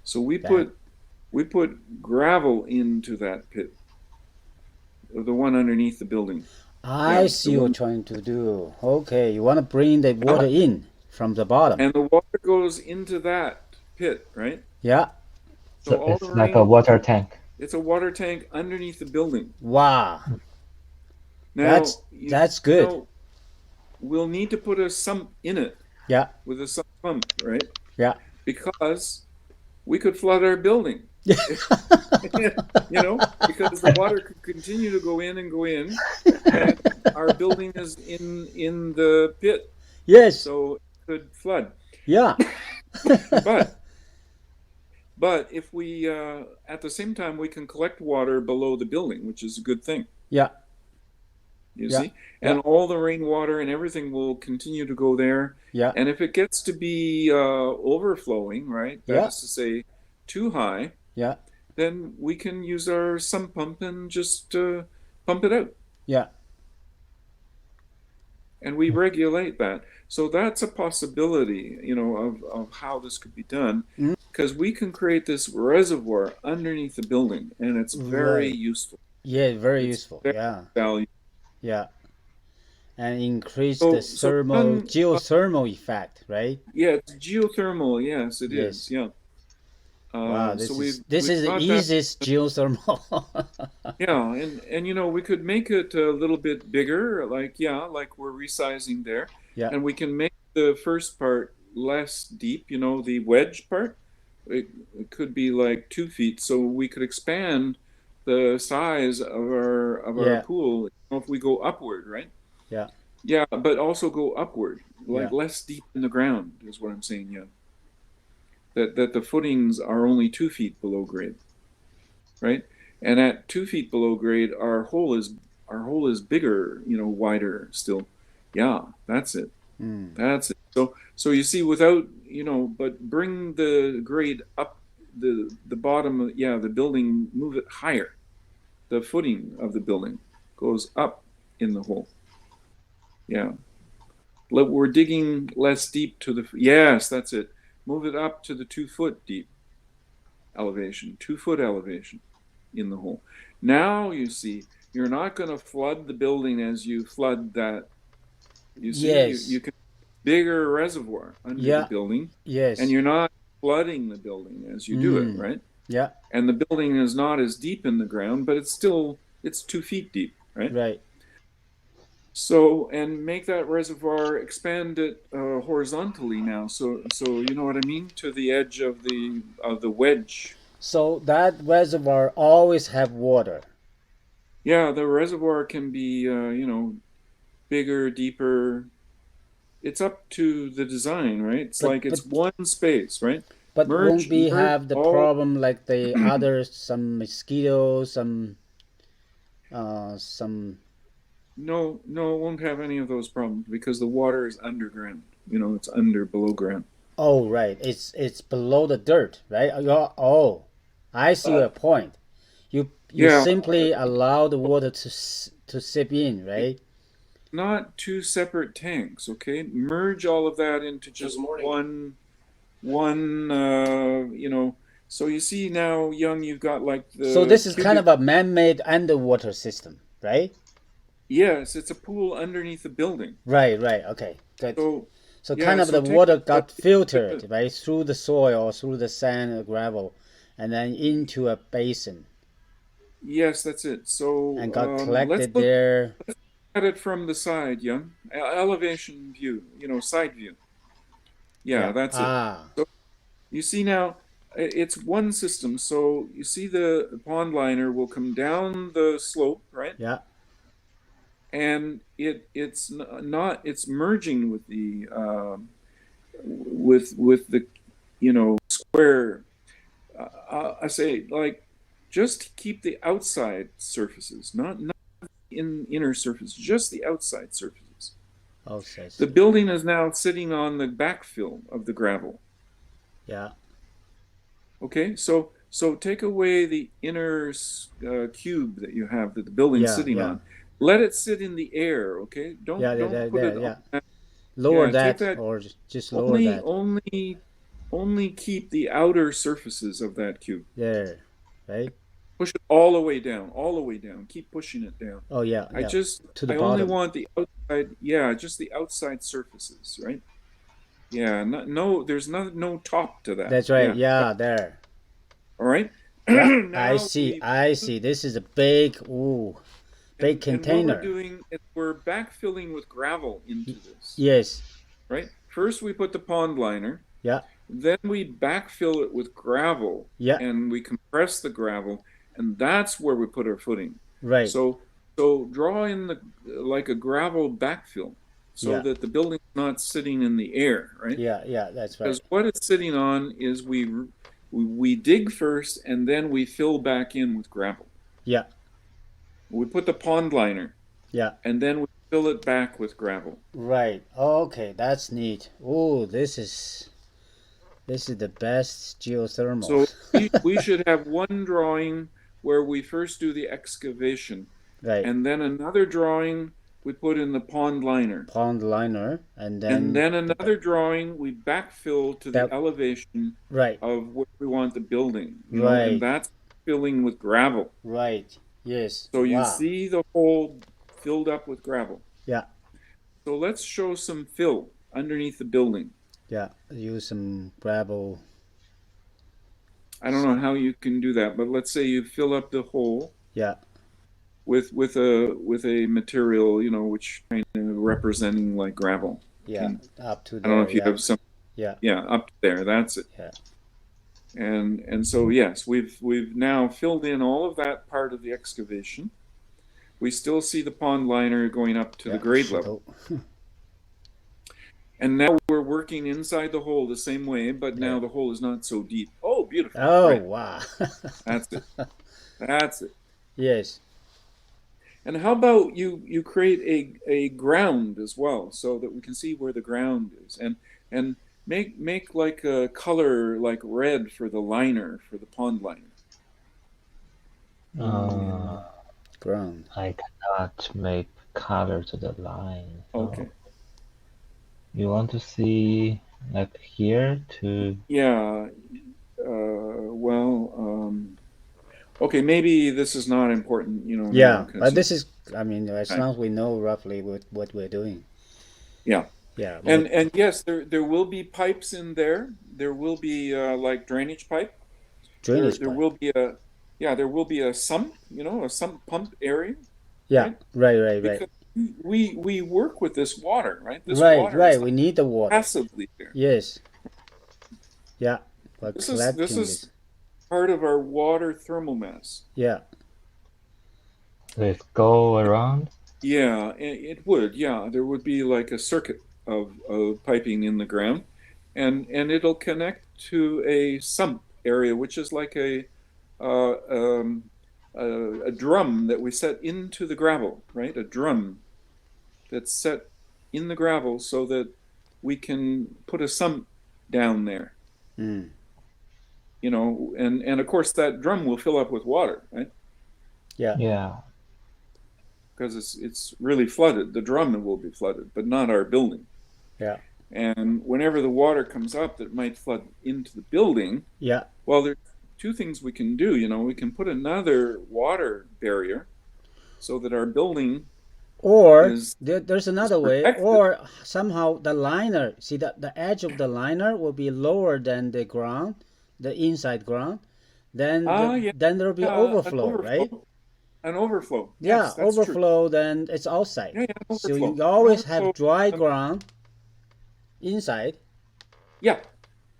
So we put gravel into that pit, the one underneath the building. I see what you're trying to do. Okay, you want to bring the water in from the bottom. And the water goes into that pit, right? Yeah. So it's like a water tank. It's a water tank underneath the building. Wow. Now, that's good. We'll need to put a sump in it. Yeah. With a sump pump, right? Yeah. Because we could flood our building. Because the water could continue to go in, and our building is in the pit. Yes. So it could flood. Yeah. But if we at the same time we can collect water below the building, which is a good thing. Yeah. You see? And all the rainwater and everything will continue to go there. Yeah. And if it gets to be overflowing, right? That is to say, too high. Yeah. Then we can use our sump pump and just pump it out. Yeah. And we regulate that. So that's a possibility, of how this could be done. Because we can create this reservoir underneath the building, and it's very useful. Yeah, very useful. Yeah. Value. Yeah. And increase the geothermal effect, right? Yeah, it's geothermal. Yes, it is. Yeah. Wow, this is the easiest geothermal. Yeah, and we could make it a little bit bigger, like we're resizing there. Yeah. And we can make the first part less deep, the wedge part. It could be like 2 feet, so we could expand the size of our pool if we go upward, right? Yeah. Yeah, but also go upward, like less deep in the ground is what I'm saying. Yeah. That the footings are only 2 feet below grade, right? And at 2 feet below grade, our hole is bigger, wider still. Yeah, that's it. That's it. So you see, without but bring the grade up, the bottom of the building, move it higher. The footing of the building goes up in the hole. Yeah. We're digging less deep to the yes, that's it. Move it up to the 2 foot deep elevation, 2 foot elevation in the hole. Now you see, you're not going to flood the building as you flood that. You see, you can bigger reservoir under the building. Yes. And you're not flooding the building as you do it, right? Yeah. And the building is not as deep in the ground, but it's still it's 2 feet deep, right? Right. So, and make that reservoir, expand it horizontally now. So you know what I mean, to the edge of the wedge. So that reservoir always have water. Yeah, the reservoir can be bigger, deeper. It's up to the design, right? It's it's one space, right? But won't we have the problem like the other, some mosquitoes, some No, it won't have any of those problems because the water is underground. It's below ground. Oh, right. It's below the dirt, right? Oh, I see your point. You simply allow the water to seep in, right? Not 2 separate tanks, okay? Merge all of that into just one. So you see now, Young, you've got like the. So this is kind of a man-made underwater system, right? Yes, it's a pool underneath the building. Right. Okay, good. So kind of so the water got filtered, right, through the soil or through the sand or gravel, and then into a basin. Yes, that's it. So and got collected there. Let's look at it from the side, Young. Elevation view, side view. Yeah, that's it. So you see now, it's one system. So you see the pond liner will come down the slope, right? Yeah. And it's merging with the with the square. I say, like, just keep the outside surfaces, not in inner surface, just the outside surfaces. Okay. The building is now sitting on the backfill of the gravel. Yeah. Okay, so take away the inner cube that you have that the building's sitting on. Let it sit in the air, okay? Don't put it on. Lower that, or just lower that. Only keep the outer surfaces of that cube. There, right? Push it all the way down, Keep pushing it down. Oh yeah. I only want the outside. Yeah, just the outside surfaces, right? Yeah. There's no top to that. That's right. Yeah, there. All right. I see. This is a big container. And what we're doing is we're backfilling with gravel into this. Yes. Right? First we put the pond liner. Yeah. Then we backfill it with gravel. Yeah. And we compress the gravel, and that's where we put our footing. Right. So draw in like a gravel backfill so that the building's not sitting in the air, right? Yeah, that's right. Because what it's sitting on is we dig first and then we fill back in with gravel. Yeah. We put the pond liner. Yeah. And then we fill it back with gravel. Right. Okay, that's neat. Oh, this is the best geothermal. So we should have one drawing where we first do the excavation. Right. And then another drawing we put in the pond liner. And then another drawing we backfill to the elevation of where we want the building. Right. And that's filling with gravel. Right. Yes. So you see the hole filled up with gravel. Yeah. So let's show some fill underneath the building. Yeah. Use some gravel. I don't know how you can do that, but let's say you fill up the hole. Yeah. With a material, which kind of representing like gravel. Yeah. Up to there. I don't know if you have some. Yeah. Yeah, up there. That's it. Yeah. And so yes, we've now filled in all of that part of the excavation. We still see the pond liner going up to the grade level. And now we're working inside the hole the same way, but now the hole is not so deep. Oh, beautiful. Oh, right. Wow. That's it. Yes. And how about you create a ground as well, so that we can see where the ground is, and make like a color like red for the liner, for the pond liner. Ground. I cannot make color to the line. Okay. You want to see like here to? Yeah. Okay, maybe this is not important, Yeah, but this is, as long as we know roughly what we're doing. Yeah. Yeah. And yes, there will be pipes in there. There will be like drainage pipe. Drainage there pipe. will be yeah, there will be a sump, a sump pump area. Yeah, right. Because we work with this water, right? This Right. water is We need the water. passively there. Yes. Yeah. This is part of our water thermal mass. Yeah. Let's go around. Yeah, it would. Yeah, there would be like a circuit of piping in the ground, and it'll connect to a sump area, which is like a drum that we set into the gravel, right? A drum that's set in the gravel so that we can put a sump down there. Mm. And of course that drum will fill up with water, right? Yeah. Because it's really flooded. The drum will be flooded, but not our building. Yeah. And whenever the water comes up that might flood into the building, well, there's two things we can do. We can put another water barrier so that our building there's another way, or somehow the liner, see that the edge of the liner will be lower than the ground, the inside ground, then then there will be overflow, right? An overflow. Yeah, yes, that's overflow, true. Then it's outside. Yeah, so you always have dry ground inside. Yeah.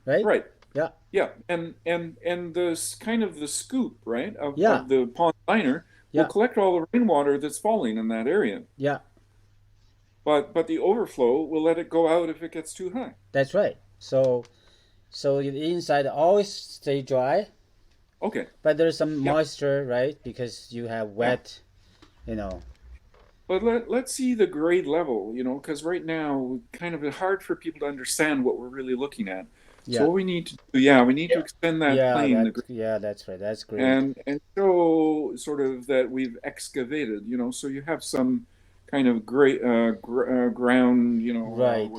Right? Right. Yeah. Yeah. And the kind of the scoop, right, of the pond liner will collect all the rainwater that's falling in that area. Yeah. But the overflow will let it go out if it gets too high. That's right. So the inside always stay dry. Okay. But there's some moisture, right? Because you have wet, But let's see the grade level, because right now, kind of hard for people to understand what we're really looking at. Yeah. So what we need to do, we need to extend that plane. That's right. That's great. And show sort of that we've excavated, so you have some kind of great ground, right.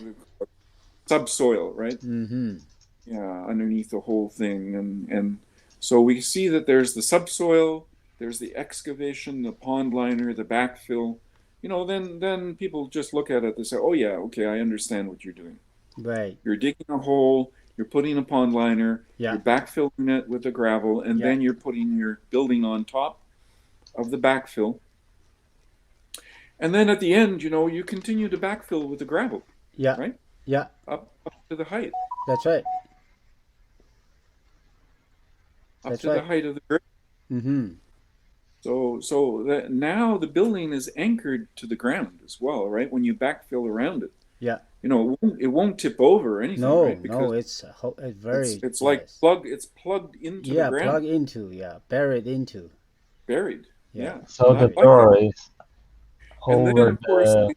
Subsoil, right? Mm-hmm. Yeah, underneath the whole thing, and so we see that there's the subsoil, there's the excavation, the pond liner, the backfill. Then people just look at it and say, oh yeah, okay, I understand what you're doing. Right. You're digging a hole, you're putting a pond liner, you're backfilling it with the gravel, and then you're putting your building on top of the backfill. And then at the end, you continue to backfill with the gravel. Yeah. Right? Yeah. Up to the height. That's right. The height of the grade. Mm-hmm. So that now the building is anchored to the ground as well, right? When you backfill around it. Yeah. It won't tip over or anything. No, right? Because it's very. It's like It's plugged into the ground. Plug into. Buried into. Buried. Yeah. So the door is over. And then of course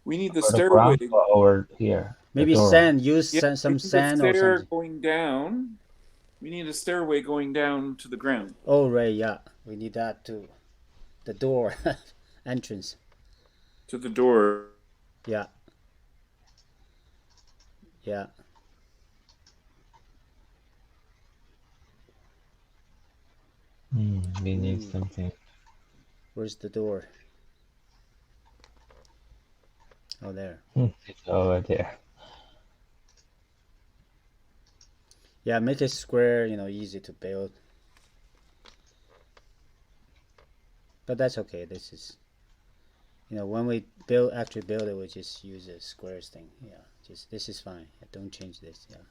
we need the stairway over here. Maybe sand. Use some sand or something. Going down. We need a stairway going down to the ground. Oh right, yeah. We need that too. The door entrance. To the door. Yeah. Yeah. We need something. Where's the door? Oh, there. It's over there. Yeah, make it square, easy to build. But that's okay. This is, when we actually build it, we just use a squares thing. Yeah, this is fine. Yeah, don't change this. Yeah.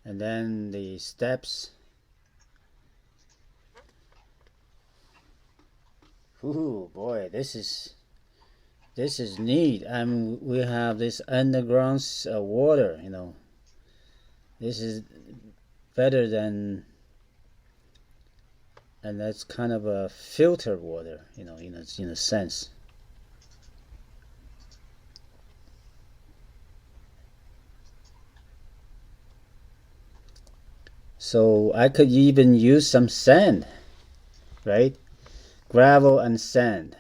And then the steps. Ooh, boy, this is neat. We have this underground water. This is better than. And that's kind of a filtered water, in a sense. So I could even use some sand, right? Gravel and sand.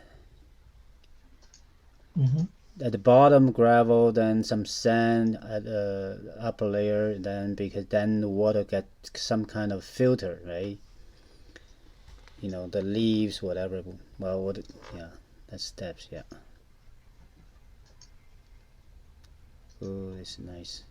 Mm-hmm. At the bottom, gravel, then some sand at the upper layer, because then the water gets some kind of filter, right? The leaves, whatever. Well, that's steps, yeah. Oh, it's nice.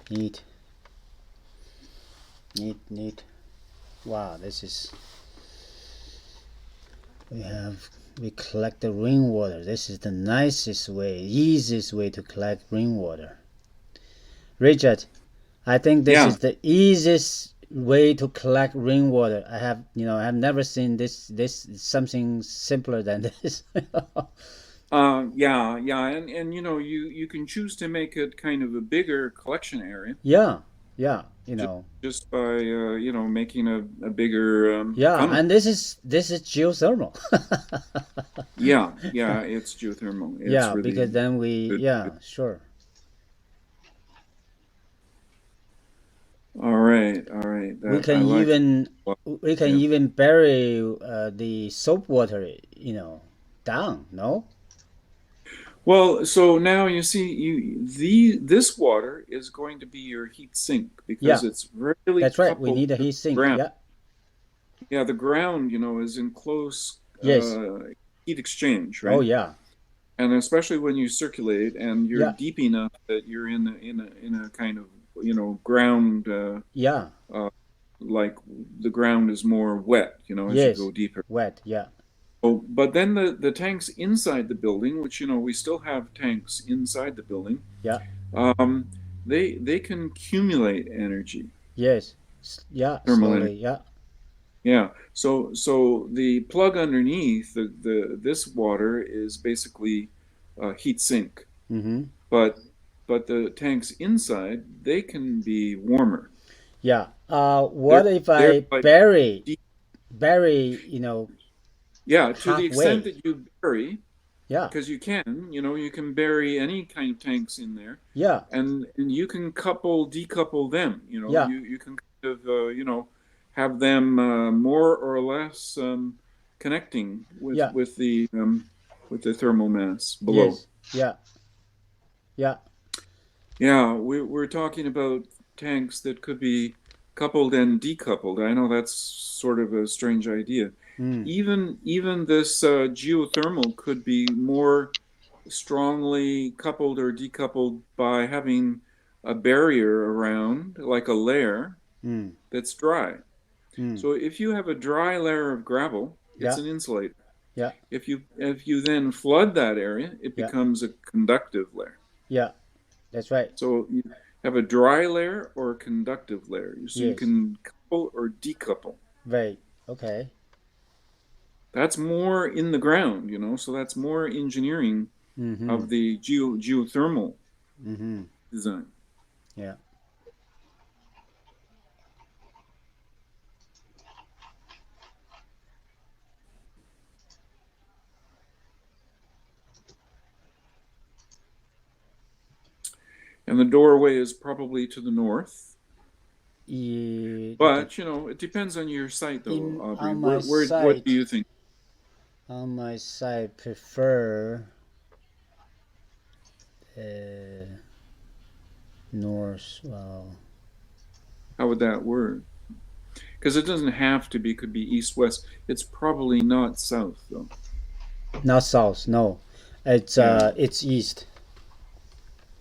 Neat. Neat. Wow, this is. We collect the rainwater. This is the nicest way, easiest way to collect rainwater. Richard, I think this is the easiest way to collect rainwater. I have never seen this something simpler than this. And you can choose to make it kind of a bigger collection area. Yeah. Just by making a bigger funnel. And this is geothermal. It's geothermal. It's really because then good. Sure. All right. We can even bury the soap water, down. No. Well, so now you see, this water is going to be your heat sink because it's really. That's right. We need a heat sink. Ground. Yeah, the ground, is in close heat exchange, right? Oh yeah. And especially when you circulate and you're deep enough that you're in a kind of ground. Like the ground is more wet, as you go deeper. Wet. Yeah. Oh, but then the tanks inside the building, which we still have tanks inside the building. Yeah. They can accumulate energy. Yes. Yeah. Thermal slowly. energy. Yeah. Yeah. So the plug underneath this water is basically a heat sink. Mm-hmm. But the tanks inside, they can be warmer. Yeah. What if I bury? Yeah, to the extent that you bury, because you can bury any kind of tanks in there. Yeah, and you can decouple them. You can kind of have them more or less connecting with the thermal mass below. Yes. Yeah. We're talking about tanks that could be coupled and decoupled. I know that's sort of a strange idea. Even this geothermal could be more strongly coupled or decoupled by having a barrier around, like a layer that's dry. So if you have a dry layer of gravel, it's an insulator. Yeah. If you then flood that area, it becomes a conductive layer. Yeah, that's right. So you have a dry layer or a conductive layer. So you can couple or decouple. Right. Okay. That's more in the ground, so that's more engineering of the geothermal design. Yeah. And the doorway is probably to the north. But, it depends on your site, though, Aubrey. What do you think? On my side, prefer north. Well, how would that work? Because it doesn't have to be. It could be east-west. It's probably not south, though. Not south. No, it's east.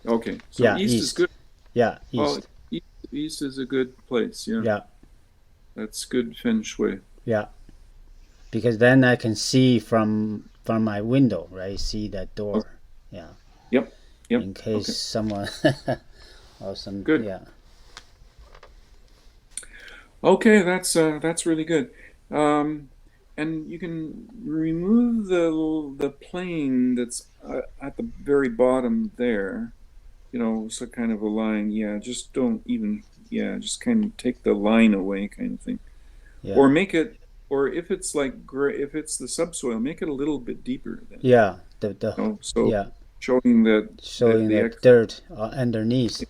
Okay. So east is good. Yeah, east. Oh, east is a good place. Yeah. Yeah. That's good feng shui. Yeah. Because then I can see from my window, right? See that door. Yeah. Yep. In case someone or some. Good. Yeah. Okay, that's really good. And you can remove the plane that's at the very bottom there. So kind of a line. Yeah, just don't even. Yeah, just kind of take the line away, kind of thing. Yeah. Or make it. Or if it's if it's the subsoil, make it a little bit deeper. Then. Yeah, showing that dirt underneath.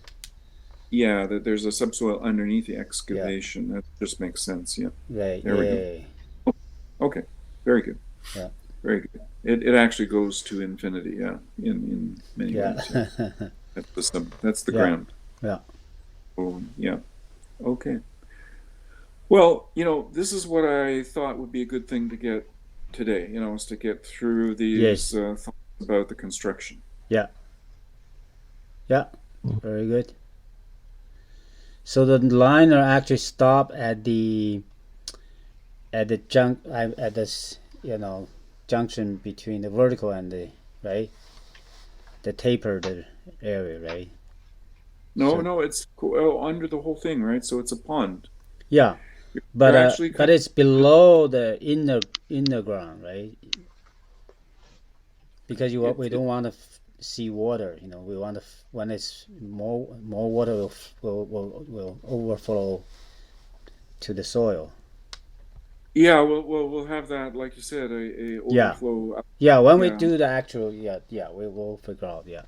Yeah, that there's a subsoil underneath the excavation. That just makes sense. Yeah. Right. There we go. Okay. Very good. Yeah. Very good. It actually goes to infinity. Yeah. In many ways. Yeah. That's the ground. Yeah. Oh, yeah. Okay. Well, this is what I thought would be a good thing to get today, is to get through these thoughts about the construction. Yeah. Yeah. Very good. So the liner actually stop at the junction between the vertical and the tapered area, right? No, it's under the whole thing, right? So it's a pond. Yeah, but it's below the inner ground, right? Because we don't want to see water. We want when it's more water will overflow to the soil. Yeah, we'll have that, like you said, a overflow. Yeah, when we do the actual, we will figure out. Yeah.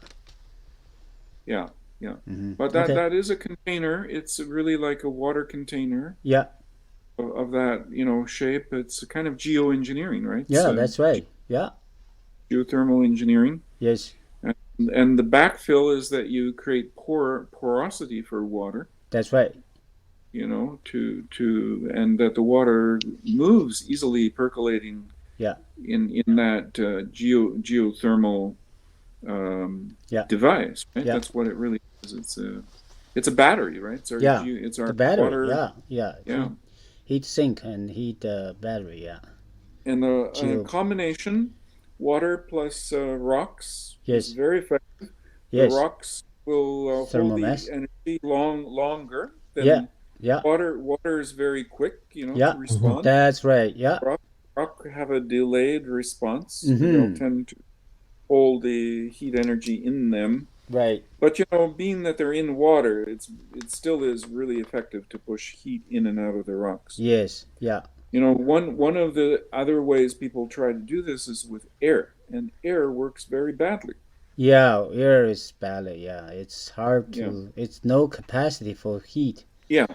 Mm-hmm. But that is a container. It's really like a water container. Yeah. Of that, shape. It's a kind of geoengineering, right? Yeah, that's right. Yeah. Geothermal engineering. Yes. And the backfill is that you create porosity for water. That's right. And that the water moves easily, percolating. Yeah. In that geothermal device, right? Yeah. That's what it really is. It's a battery, right? It's our battery. Water. Yeah. Heat sink and heat battery. Yeah. And a combination, water plus rocks. Yes. Is very effective. Yes. The rocks will hold the energy longer than water is very quick, to respond. That's right. Yeah. Rock have a delayed response. Mm-hmm. They'll tend to hold the heat energy in them. Right. But being that they're in water, it still is really effective to push heat in and out of the rocks. Yes. Yeah. One of the other ways people try to do this is with air, and air works very badly. Yeah, air is badly. Yeah, it's hard to. Yeah. It's no capacity for heat. Yeah.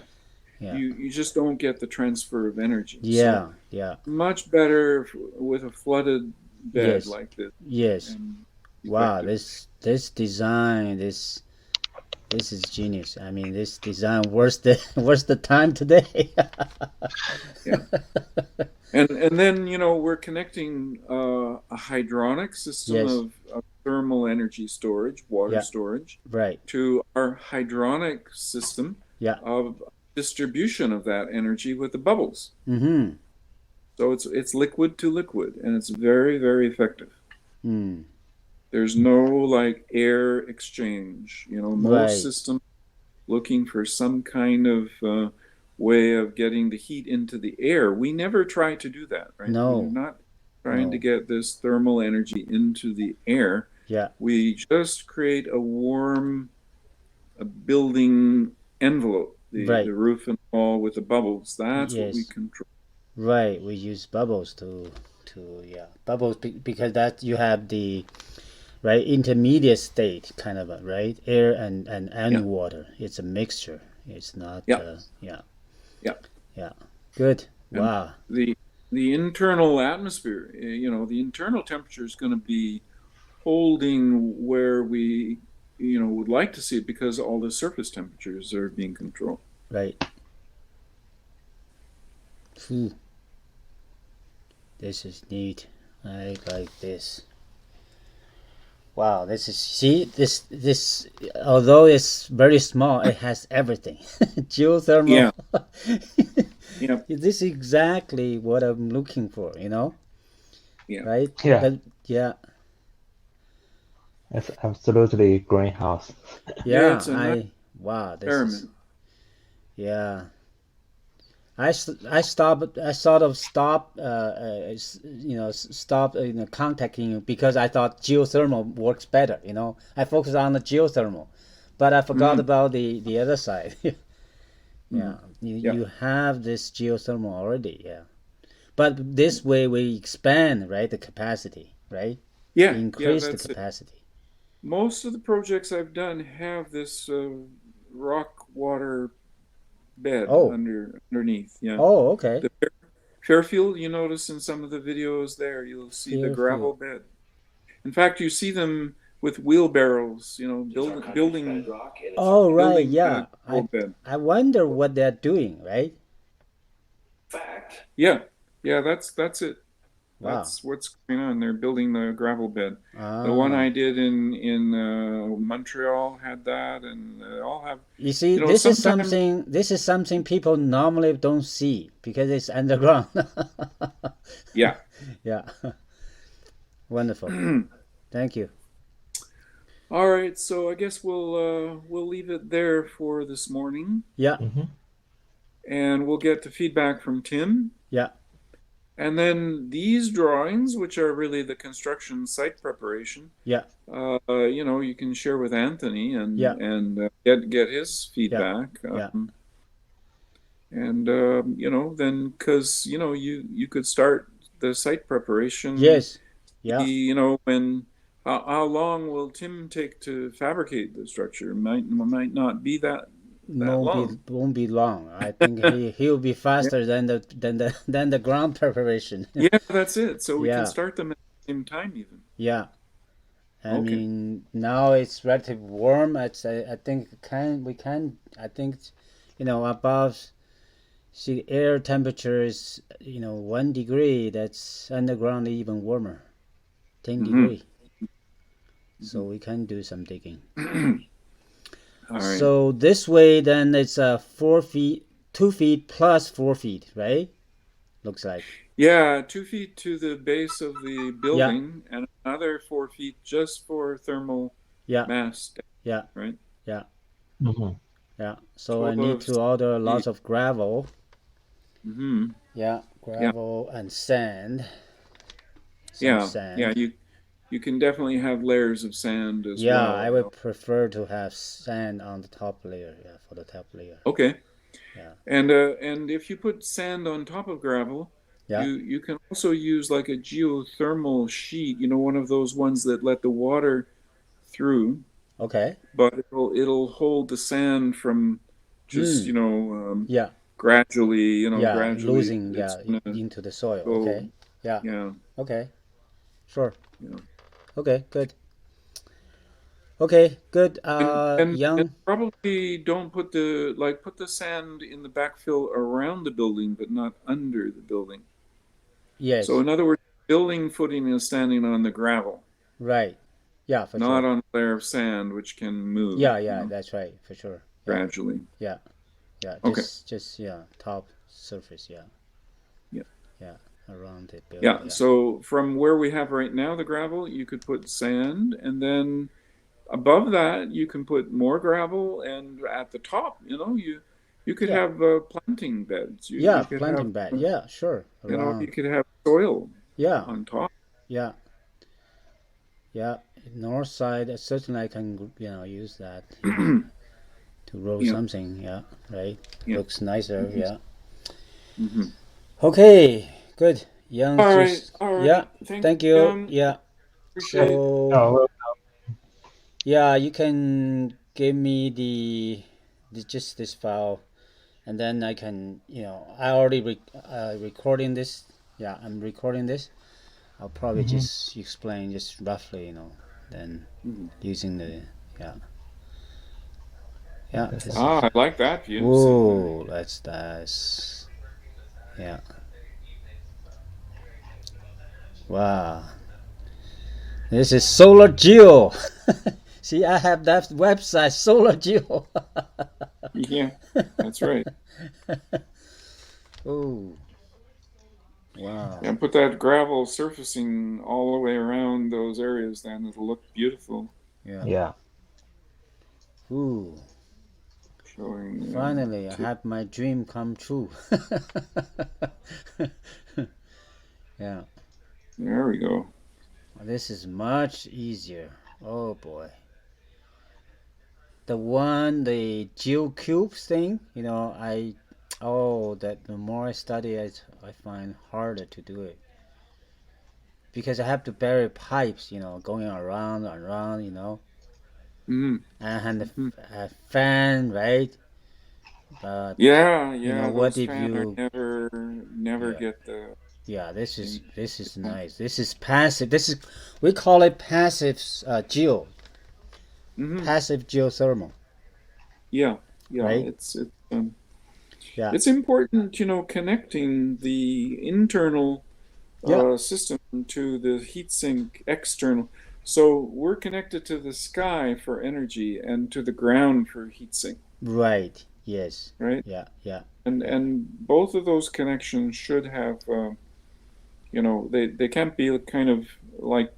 You just don't get the transfer of energy. Yeah. So yeah. Much better with a flooded bed like this. Yes. Wow, this design, this is genius. I mean, this design worth the time today. Yeah. And then we're connecting a hydronic system of thermal energy storage, water storage, right, to our hydronic system of distribution of that energy with the bubbles. Mm-hmm. So it's liquid to liquid, and it's very, very effective. Mm. There's no air exchange. Most systems looking for some kind of way of getting the heat into the air. We never try to do that, right? No. We're not trying to get this thermal energy into the air. Yeah. We just create a building envelope, the roof and wall with the bubbles. That's what we control. Right. We use bubbles bubbles because that you have the intermediate state kind of air and water. It's a mixture. It's not. Yeah. Good. And wow. The internal atmosphere, the internal temperature is going to be holding where we, would like to see it because all the surface temperatures are being controlled. Right. This is neat. I like this. Wow, this although it's very small, it has everything. Geothermal. Yeah. This is exactly what I'm looking for, Yeah. Right? Yeah. It's absolutely greenhouse. Yeah, it's a wow, this experiment. is, yeah. I sort of stopped contacting you because I thought geothermal works better. I focused on the geothermal, but I forgot about the other side. Yeah, you have this geothermal already. Yeah, but this way we expand the capacity, right? Yeah, increase the capacity. Most of the projects I've done have this rock water bed underneath. Yeah. Oh, okay. The Fairfield, you notice in some of the videos there, you'll see the gravel bed. In fact, you see them with wheelbarrows, building. Oh, right. Building, yeah. bed. I wonder what they're doing, right? Yeah. That's it. Wow. That's what's going on. They're building the gravel bed. Ah. The one I did in Montreal had that, and they all have. You see, this is something people normally don't see because it's underground. Yeah. Yeah. Wonderful. Thank you. All right, so I guess we'll leave it there for this morning. Yeah. And we'll get the feedback from Tim. Yeah. And then these drawings, which are really the construction site preparation. Yeah. You can share with Anthony and get his feedback. Yeah. And then because you could start the site preparation. Yes. Yeah. When how long will Tim take to fabricate the structure? Might not be that long. Won't be long. I think he'll be faster than the ground preparation. Yeah, that's it. So we can start them at the same time even. Yeah. I mean, now it's relatively warm. I think above sea air temperature is 1 degree. That's underground even warmer, 10 degree. So we can do some digging. All right. So this way, then it's 4 feet, 2 feet plus 4 feet, right? Looks like. Yeah, 2 feet to the base of the building, and another 4 feet just for thermal mass. Yeah. Right. Yeah. Yeah. So 12 I need to order lots of gravel. Yeah, gravel and sand. Sand. Yeah. You can definitely have layers of sand as well. Yeah, I would prefer to have sand on the top layer. Yeah, for the top layer. Okay. Yeah. And if you put sand on top of gravel, yeah. you can also use like a geothermal sheet. One of those ones that let the water through. Okay. But it'll hold the sand from just gradually losing into the soil. Okay. Yeah. Yeah. Okay. Sure. Yeah. Okay, good. Okay, good. And probably don't put the sand in the backfill around the building, but not under the building. Yes. So in other words, building footing is standing on the gravel. Right. Yeah, for not sure. on a layer of sand, which can move. Yeah, that's right, for sure. Gradually. Yeah. Okay. Just top surface. Yeah. Around the building. Yeah. So from where we have right now the gravel, you could put sand, and then above that you can put more gravel, and at the top, you could have planting beds. Planting bed. Yeah, sure. You could have soil. On top. Yeah. North side, certainly I can use that to roll something. Yeah. Right. Yeah. Looks nicer. Yeah. Okay. Good. Young. All right. Yeah. Thank you. Young. Yeah. Appreciate it. Yeah, you can give me just this file, and then I can I already recording this. Yeah, I'm recording this. I'll probably just explain just roughly, then using the I like that view. Whoa, that's yeah. Wow. This is Solar Geo. See, I have that website, Solar Geo. Yeah, that's right. Oh. Wow. And put that gravel surfacing all the way around those areas, then it'll look beautiful. Yeah. Ooh. Showing. Finally, I had my dream come true. Yeah. There we go. This is much easier. Oh boy. The geocube thing, the more I study it, I find harder to do it. Because I have to bury pipes, going around and around, and the fan, right? But what if you never get the? Yeah, this is nice. This is passive. We call it passive geo. Passive geothermal. Yeah. Right? It's important, connecting the internal Yeah. system to the heatsink external. So we're connected to the sky for energy and to the ground for heatsink. Right. Yes. Right. Yeah. Yeah. And both of those connections should have, they can't be kind of like,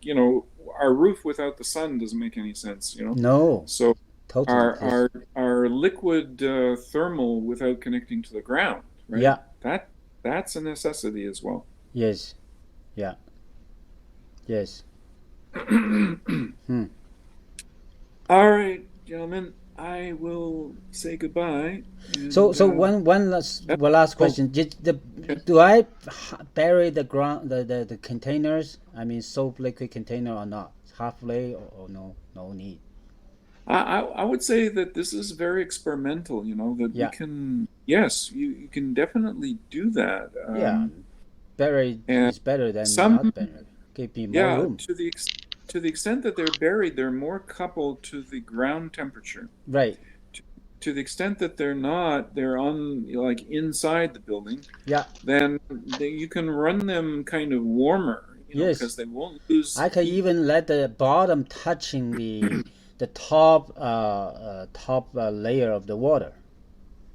our roof without the sun doesn't make any sense, No. So Totally. our liquid thermal without connecting to the ground, right? Yeah. That's a necessity as well. Yes. Yeah. Yes. All right, gentlemen, I will say goodbye. So one last question. Do I bury the ground the containers? I mean, soap liquid container or not? Halfway or no need? I would say that this is very experimental. That Yeah. we can. Yes, you can definitely do that. Yeah. Buried and is better than some- not buried. Give me more Yeah, room. to the extent that they're buried, they're more coupled to the ground temperature. Right. To the extent that they're not, they're on like inside the building. Yeah. Then you can run them kind of warmer. Yes. Because they won't lose. I can even let the bottom touching the top layer of the water.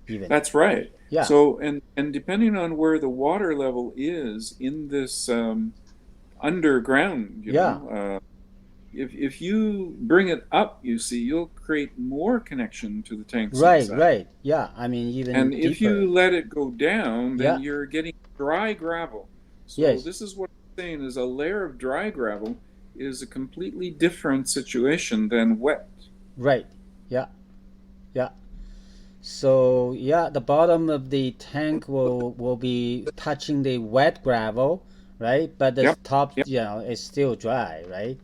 Even. That's right. Yeah. So and depending on where the water level is in this underground, if you bring it up, you'll create more connection to the tanks. Right. inside. Right. Yeah. I mean, even And deeper. if you let it go down, then Yeah. you're getting dry gravel. So Yes. this is what I'm saying is a layer of dry gravel is a completely different situation than wet. Right. Yeah. Yeah. So yeah, the bottom of the tank will be touching the wet gravel, right? But the Yep. top, Yep. is still dry, right?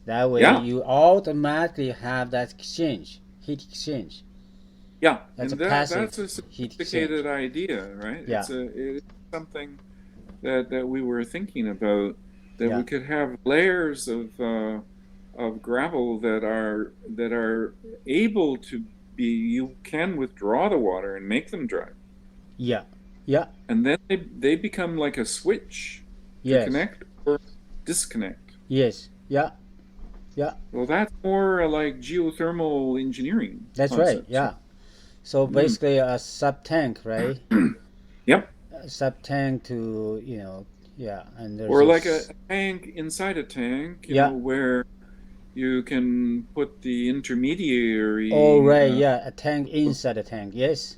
That way Yeah. you automatically have that exchange, heat exchange. Yeah, That's and a passive that's a heat sophisticated idea, right? Yeah. It's something that we were thinking about, that Yeah. we could have layers of gravel that are able to be. You can withdraw the water and make them dry, Yeah. Yeah. and then they become like a switch to Yes. connect or disconnect. Yes. Yeah. Yeah. Well, that's more like geothermal engineering. That's right. concepts. Yeah. So basically a sub tank, right? Yep. A sub tank to and there's Or like a tank inside a tank, Yeah. where you can put the intermediary. Oh right, yeah, a tank inside a tank, yes.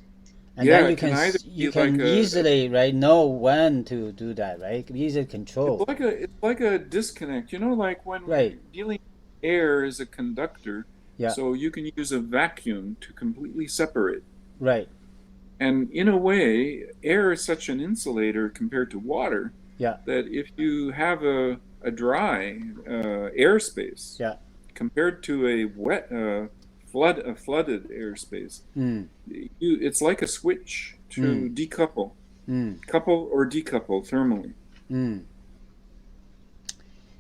And Yeah, then it can either you be can like a- easily know when to do that, right? Easy control. It's like a disconnect, like when Right. we're dealing with air as a conductor. Yeah. So you can use a vacuum to completely separate. Right. And in a way, air is such an insulator compared to water. Yeah. That if you have a dry airspace. Yeah. Compared to a wet flooded airspace, it's like a switch to decouple, couple or decouple thermally.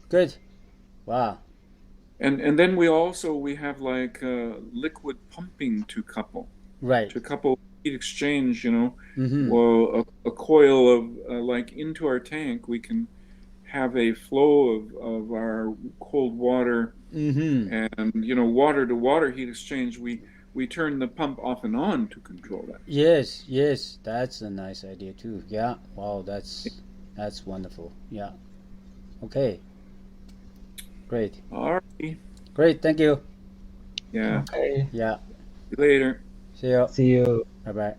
Good. Wow. And then we have like liquid pumping to couple. Right. To couple heat exchange, Mm-hmm. well, a coil of like into our tank, we can have a flow of our cold water. Mm-hmm. And water to water heat exchange, we turn the pump off and on to control that. Yes, that's a nice idea too. Yeah. Wow, that's wonderful. Yeah. Okay. Great. All right. Great, thank you. Yeah. Okay. Yeah. See you later. See you. See you. Bye bye.